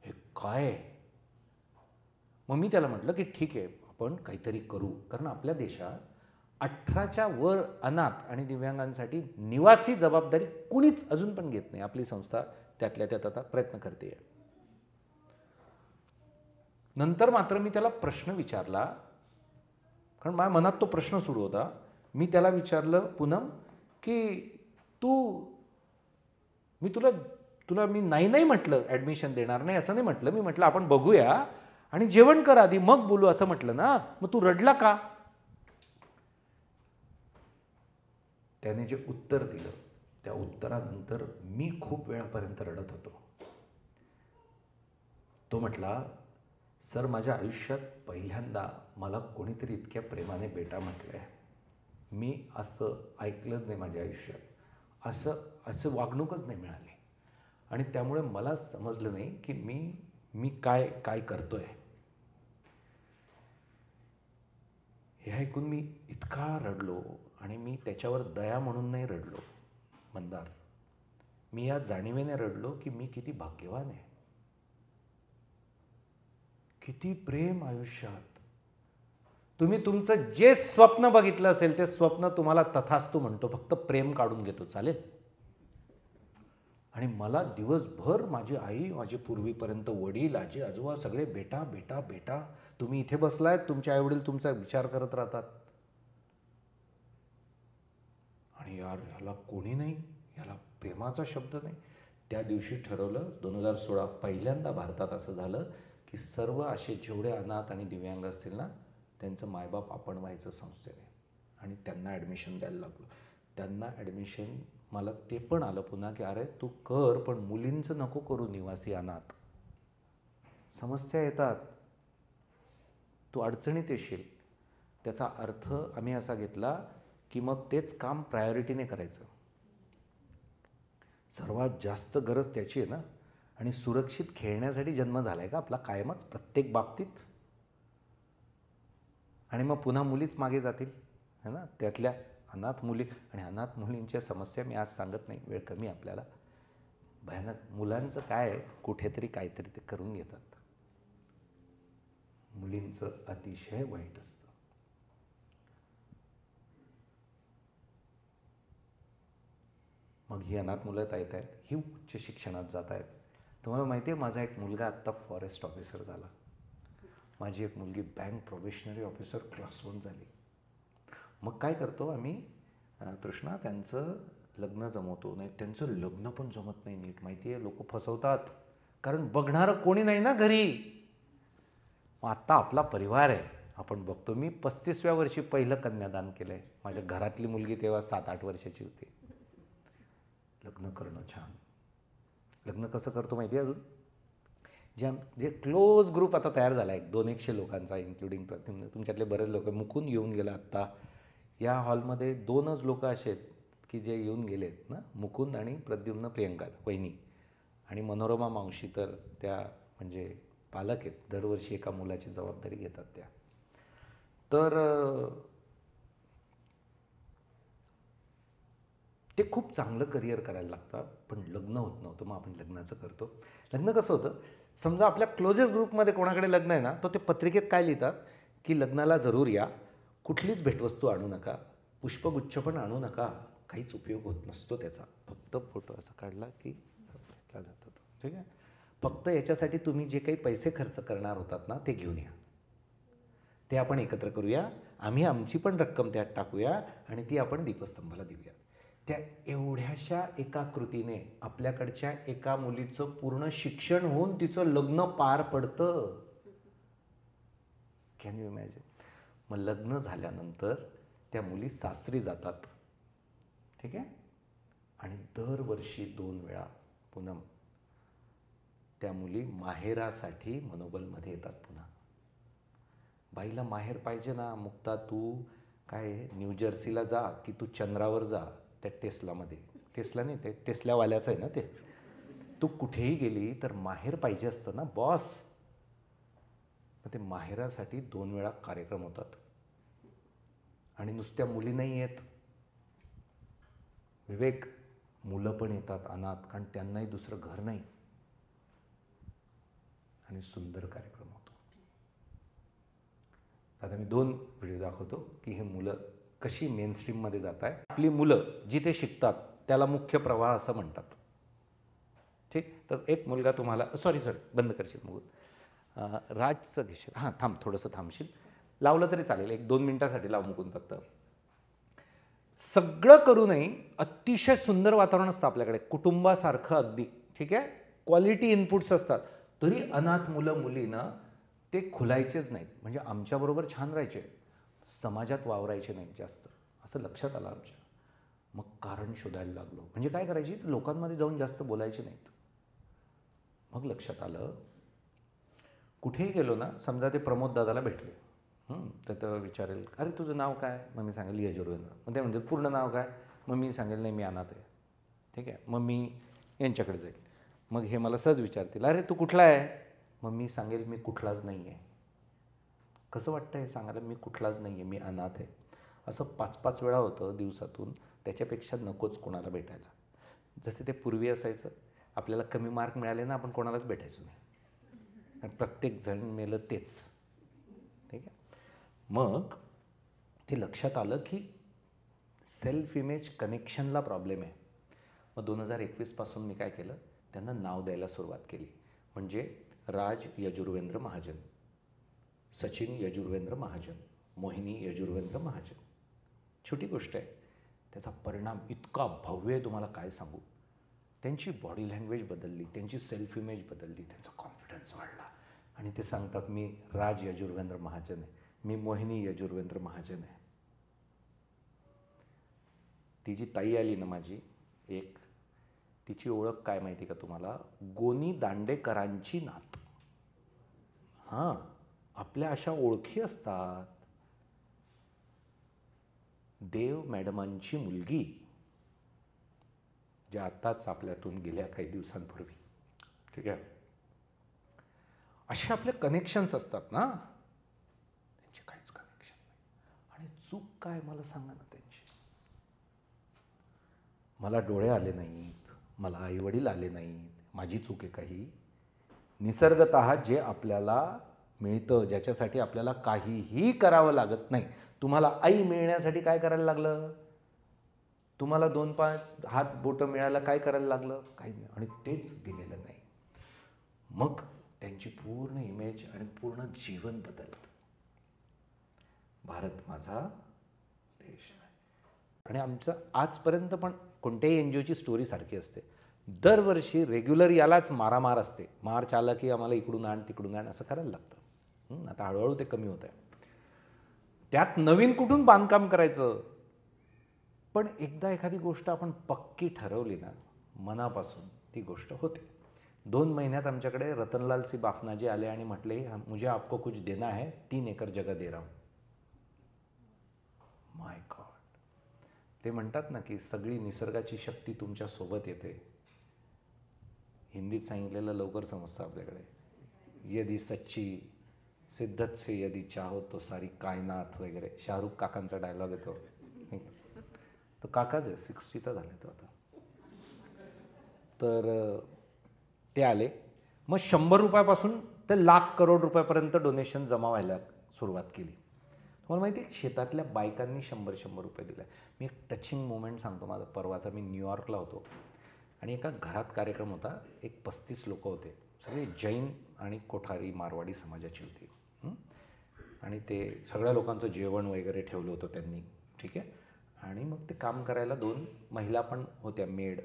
हे काय? मग मी त्याला म्हटलं की ठीक आहे, आपण काहीतरी करू. कारण आपल्या देशात 18च्या वर अनाथ आणि दिव्यांगांसाठी निवासी जबाबदारी कुणीच अजून पण घेत नाही. आपली संस्था त्यातल्या त्यात आता प्रयत्न करते. नंतर मात्र मी त्याला प्रश्न विचारला, कारण माझ्या मनात तो प्रश्न सुरू होता. मी त्याला विचारलं, पूनम की मी तुला मी नाही म्हटलं ॲडमिशन देणार नाही असं नाही म्हटलं. मी म्हटलं आपण बघूया आणि जेवण कर आधी मग बोलू असं म्हटलं ना. मग तू रडला का? त्याने जे उत्तर दिलं त्या उत्तरानंतर मी खूप वेळापर्यंत रडत होतो. तो म्हटला, सर माझ्या आयुष्यात पहिल्यांदा मला कोणीतरी इतक्या प्रेमाने बेटा म्हटलंय. मी असं ऐकलंच नाही माझ्या आयुष्यात. असं वागणूकच नाही मिळाली. आणि त्यामुळे मला समजलं नाही की मी काय करतोय. हे ऐकून मी इतका रडलो. आणि मी त्याच्यावर दया म्हणून नाही रडलो मंदार. मी या जाणीवेने रडलो की मी किती भाग्यवान आहे. किती प्रेम आयुष्यात. तुम्ही तुमचं जे स्वप्न बघितलं असेल ते स्वप्न तुम्हाला तथास्तु म्हणतो, फक्त प्रेम काढून घेतो. चालेल? आणि मला दिवसभर माझी आई, माझे पूर्वीपर्यंत वडील, आजी आजोबा सगळे बेटा बेटा बेटा. तुम्ही इथे बसलायत, तुमचे आईवडील तुमचा विचार करत राहतात. आणि यार ह्याला कोणी नाही, ह्याला प्रेमाचा शब्द नाही. त्या दिवशी ठरवलं 2016 पहिल्यांदा भारतात असं झालं की सर्व असे जेवढे अनाथ आणि दिव्यांग असतील ना, त्यांचं मायबाप आपण व्हायचं संस्थेने. आणि त्यांना ॲडमिशन द्यायला लागलो. त्यांना ॲडमिशन मला ते पण आलं पुन्हा की अरे तू कर, पण मुलींचं नको करू. निवासी अनाथ समस्या येतात, तू अडचणीत येशील. त्याचा अर्थ आम्ही असा घेतला की मग तेच काम प्रायोरिटीने करायचं. सर्वात जास्त गरज त्याची आहे ना. आणि सुरक्षित खेळण्यासाठी जन्म झाला आहे का आपला कायमच प्रत्येक बाबतीत? आणि मग पुन्हा मुलीच मागे जातील है ना. त्यातल्या अनाथ मुली आणि अनाथ मुलींच्या समस्या मी आज सांगत नाही, वेळ कमी आपल्याला. भयानक. मुलांचं काय आहे, कुठेतरी काहीतरी ते करून घेतात. मुलींचं अतिशय वाईट असतं. मग ही अनाथ मुलं येत आहेत, ही उच्च शिक्षणात जात आहेत. तुम्हाला माहिती आहे माझा एक मुलगा आत्ता फॉरेस्ट ऑफिसर झाला. माझी एक मुलगी बँक प्रोबेशनरी ऑफिसर क्लास 1 झाली. मग काय करतो आम्ही, तृष्णा त्यांचं लग्न जमवतो. नाही त्यांचं लग्न पण जमत नाही नीट. माहिती आहे, लोक फसवतात कारण बघणारं कोणी नाही ना घरी. मग आत्ता आपला परिवार आहे, आपण बघतो. मी 35व्या वर्षी पहिलं कन्यादान केलं आहे. माझ्या घरातली मुलगी तेव्हा 7-8 वर्षाची होती. लग्न करणं छान. लग्न कसं करतो माहिती आहे अजून? जे क्लोज ग्रुप आता तयार झाला आहे 200-100 लोकांचा, इन्क्लुडिंग तुमच्यातले बरेच लोक. मुकुंद येऊन गेला आत्ता. या हॉलमध्ये 2च लोक असे आहेत की जे येऊन गेलेत ना, मुकुंद आणि प्रद्युम्न प्रियंका वहिनी. आणि मनोरमा मावशी तर त्या म्हणजे पालक आहेत, दरवर्षी एका मुलाची जबाबदारी घेतात त्या. तर ते खूप चांगलं करिअर करायला लागतात, पण लग्न होत नव्हतं. मग आपण लग्नाचं करतो. लग्न कसं होतं, समजा आपल्या क्लोजेस्ट ग्रुपमध्ये कोणाकडे लग्न आहे ना, तो ते पत्रिकेत काय लिहितात की लग्नाला जरूर या, कुठलीच भेटवस्तू आणू नका, पुष्पगुच्छ पण आणू नका, काहीच उपयोग होत नसतो त्याचा. फक्त फोटो असा काढला की भेटला जातो तो. ठीक आहे. फक्त याच्यासाठी तुम्ही जे काही पैसे खर्च करणार होतात ना, ते घेऊन या. ते आपण एकत्र करूया, आम्ही आमची पण रक्कम त्यात टाकूया आणि ती आपण दीपस्तंभाला देऊया. त्या एवढ्याशा एका कृतीने आपल्याकडच्या एका मुलीचं पूर्ण शिक्षण होऊन तिचं लग्न पार पडतं. Can you imagine? मग लग्न झाल्यानंतर त्या मुली सासरी जातात, ठीक आहे. आणि दरवर्षी 2 वेळा पूनम त्या मुली माहेरासाठी मनोबलमध्ये येतात पुन्हा. बाईला माहेर पाहिजे ना. मुक्ता, तू काय न्यूजर्सीला जा की तू चंद्रावर जा त्या टेस्लामध्ये, टेस्ला नाही ते टेस्लावाल्याचं आहे ना ते, तू कुठेही गेली तर माहेर पाहिजे असतं ना बॉस. मग ते माहेरासाठी 2 वेळा कार्यक्रम होतात. आणि नुसत्या मुली नाही येत विवेक, मुलं पण येतात अनाथ, कारण त्यांनाही दुसरं घर नाही. आणि सुंदर कार्यक्रम होतो. आता मी 2 व्हिडिओ दाखवतो की हे मुलं कशी मेनस्ट्रीममध्ये जात आहे. आपली मुलं जिथे शिकतात त्याला मुख्य प्रवाह असं म्हणतात, ठीक. तर एक मुलगा तुम्हाला सॉरी बंद करशील मुकुंद, राजचं घेशील. हां थांब, थोडंसं थांबशील, लावलं तरी चालेल, 1-2 मिनटासाठी लाव मुकुंद फक्त. सगळं करूनही अतिशय सुंदर वातावरण असतं आपल्याकडे, कुटुंबासारखं अगदी, ठीक आहे. क्वालिटी इनपुट्स असतात, तरी अनाथ मुलं मुलींना ते खुलायचेच नाहीत. म्हणजे आमच्याबरोबर छान राहायचे, समाजात वावरायचे नाहीत जास्त, असं लक्षात आलं आमच्या. मग कारण शोधायला लागलो. म्हणजे काय करायची, लोकांमध्ये जाऊन जास्त बोलायचे नाहीत. मग लक्षात आलं, कुठेही गेलो ना, समजा ते प्रमोद दादाला भेटले, तर ते विचारेल, अरे तुझं नाव काय. मग मी सांगेल यजुर्वेंद्र. मग ते म्हणजे पूर्ण नाव काय. मग मी सांगेल नाही मी अनाथ आहे, ठीक आहे. मग मी यांच्याकडे जाईल. मग हे मला सहज विचारतील, अरे तू कुठला आहे. मग मी सांगेल मी कुठलाच नाही आहे. कसं वाटतं हे सांगायला, मी कुठलाच नाही आहे, मी अनाथ आहे. असं 5-5 वेळा होतं दिवसातून. त्याच्यापेक्षा नकोच कोणाला भेटायला. जसे ते पूर्वी असायचं, आपल्याला कमी मार्क मिळाले ना, आपण कोणालाच भेटायचो नाही, कारण प्रत्येक जण मेलं तेच, ठीक आहे. मग ते लक्षात आलं की सेल्फ इमेज कनेक्शनला प्रॉब्लेम आहे. मग 2021पासून मी काय केलं, त्यांना नाव द्यायला सुरुवात केली. म्हणजे राज यजुर्वेंद्र महाजन, सचिन यजुर्वेंद्र महाजन, मोहिनी यजुर्वेंद्र महाजन. छोटी गोष्ट आहे, त्याचा परिणाम इतका भव्य आहे तुम्हाला काय सांगू. त्यांची बॉडी लँग्वेज बदलली, त्यांची सेल्फ इमेज बदलली, त्यांचा कॉन्फिडन्स वाढला. आणि ते सांगतात मी राज यजुर्वेंद्र महाजन आहे, मी मोहिनी यजुर्वेंद्र महाजन आहे. ती जी ताई आली ना माझी एक, तिची ओळख काय माहिती का तुम्हाला, गोनी दांडेकरांची नात. हां, आपल्या अशा ओळखी असतात. देव मॅडमांची मुलगी, ज्या आत्ताच आपल्यातून गेल्या काही दिवसांपूर्वी, ठीक आहे. असे आपले कनेक्शन्स असतात ना, त्यांचे काहीच कनेक्शन नाही. आणि चूक काय मला सांगा ना त्यांची. मला डोळे आले नाहीत, मला आईवडील आले नाहीत, माझी चूक आहे काही. निसर्गतः जे आपल्याला मिळतं, ज्याच्यासाठी आपल्याला काहीही करावं लागत नाही. तुम्हाला आई मिळण्यासाठी काय करायला लागलं, तुम्हाला 2-5 हात बोटं मिळायला काय करायला लागलं, काही नाही. आणि तेच दिलेलं नाही. मग त्यांची पूर्ण इमेज आणि पूर्ण जीवन बदलतं. भारत माझा देश आहे. आणि आमचं आजपर्यंत पण कोणत्याही NGOची स्टोरी सारखी असते. दरवर्षी रेग्युलर यालाच मारामार असते. मार्च आला की आम्हाला इकडून आण तिकडून आण असं करायला लागतं. आता हळूहळू ते कमी होत आहे. त्यात नवीन कुठून बांधकाम करायचं. पण एकदा एखादी गोष्ट आपण पक्की ठरवली ना मनापासून, ती गोष्ट होते. 2 महिन्यात आमच्याकडे रतनलाल सी बाफनाजी आले आणि म्हटले, मुझे आपको कुछ देना है, 3 एकर जगह दे रहा हूं. माय गॉड. ते म्हणतात ना की सगळी निसर्गाची शक्ती तुमच्या सोबत येते. हिंदीत सांगितलेलं लवकर समजतं आपल्याकडे. यदि सच्ची सिद्धत से यदि चाहो तो सारी कायनात वगैरे, शाहरुख काकांचा डायलॉग येतो. तो काकाच आहे, 60चा झाला तो आता. तर ते आले. मग 100 रुपयापासून ते लाख करोड रुपयापर्यंत डोनेशन जमा व्हायला सुरुवात केली. तुम्हाला माहिती आहे, शेतातल्या बायकांनी 100-100 रुपये दिले. मी एक टचिंग मोमेंट सांगतो माझा परवाचा. मी न्यूयॉर्कला होतो आणि एका घरात कार्यक्रम होता. एक 35 लोक होते, सगळे जैन आणि कोठारी मारवाडी समाजाची होती. आणि ते सगळ्या लोकांचं जेवण वगैरे ठेवलं होतं त्यांनी, ठीक आहे. आणि मग ते काम करायला 2 महिला पण होत्या, मेड.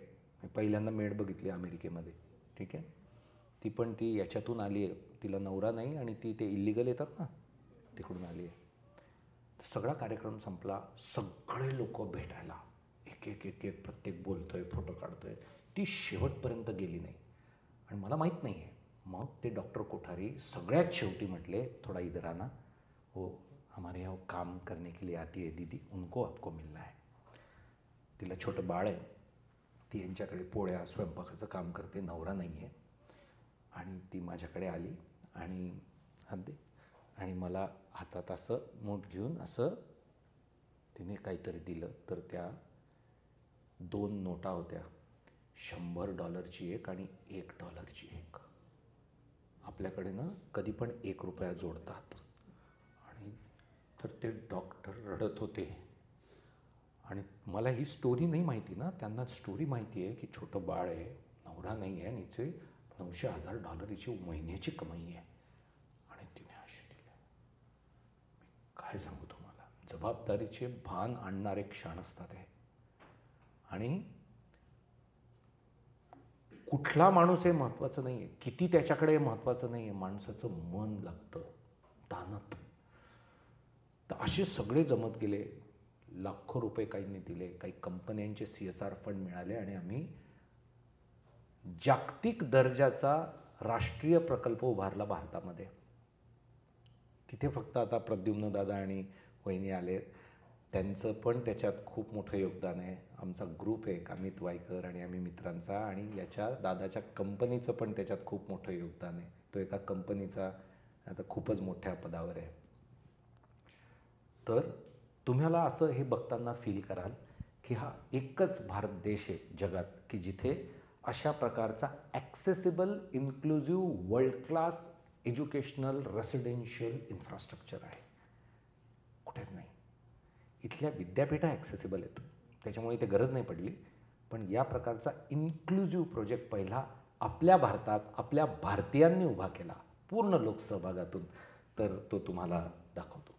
पहिल्यांदा मेड बघितली अमेरिकेमध्ये, ठीक आहे. ती पण ती याच्यातून आली आहे, तिला नवरा नाही आणि ती ते इल्लिगल येतात ना तिकडून आली आहे. सगळा कार्यक्रम संपला, सगळे लोक भेटायला एक एक एक एक प्रत्येक बोलतोय, फोटो काढतोय. ती शेवटपर्यंत गेली नाही आणि मला माहीत नाही आहे. मग ते डॉक्टर कोठारी सगळ्यात शेवटी म्हटले, थोडा इधर आना, हो हमारे यहाँ काम करने के लिए आती है दीदी, उनको आपको मिलना है. तिला छोटं बाळ आहे, ती यांच्याकडे पोळ्या स्वयंपाकाचं काम करते, नवरा नाही आहे. आणि ती माझ्याकडे आली आणि आणि मला हातात असं मूठ घेऊन असं तिने काहीतरी दिलं. तर त्या 2 नोटा होत्या, $100ची एक आणि $1ची एक. आपल्याकडे ना कधी पण ₹1 जोडतात. आणि तर ते डॉक्टर रडत होते. आणि मला ही स्टोरी नाही माहिती ना, त्यांना स्टोरी माहिती आहे की छोटं बाळ आहे, नवरा नाही आहे आणि हिचे $900,000 महिन्याची कमाई आहे. आणि तिने अशी दिले. मी काय सांगू तुम्हाला, जबाबदारीचे भान आणणारे क्षण असतात हे. आणि कुठला माणूस हे महत्त्वाचं नाही आहे, किती त्याच्याकडे महत्त्वाचं नाही आहे, माणसाचं मन लागतं ताणत. तर असे सगळे जमत गेले. लाखो रुपये काहींनी दिले, काही कंपन्यांचे CSR फंड मिळाले आणि आम्ही जागतिक दर्जाचा राष्ट्रीय प्रकल्प उभारला भारतामध्ये. तिथे फक्त आता प्रद्युम्न दादा आणि वहिनी आले, त्यांचं पण त्याच्यात खूप मोठं योगदान आहे. आमचा ग्रुप आहे, अमित वायकर आणि आम्ही मित्रांचा, आणि याच्या दादाच्या कंपनीचं पण त्याच्यात खूप मोठं योगदान आहे. तो एका कंपनीचा आता खूपच मोठ्या पदावर आहे. तर तुम्हाला असं हे बघताना फील कराल की हा एकच भारत देश आहे जगात की जिथे अशा प्रकारचा accessible, inclusive, world class educational residential infrastructure आहे. कुठेच नाही. इथल्या विद्यापीठं ॲक्सेसिबल आहेत, त्याच्यामुळे इथे गरज नाही पडली. पण या प्रकारचा इन्क्लुझिव्ह प्रोजेक्ट पहिला आपल्या भारतात आपल्या भारतीयांनी उभा केला, पूर्ण लोकसहभागातून. तर तो तुम्हाला दाखवतो.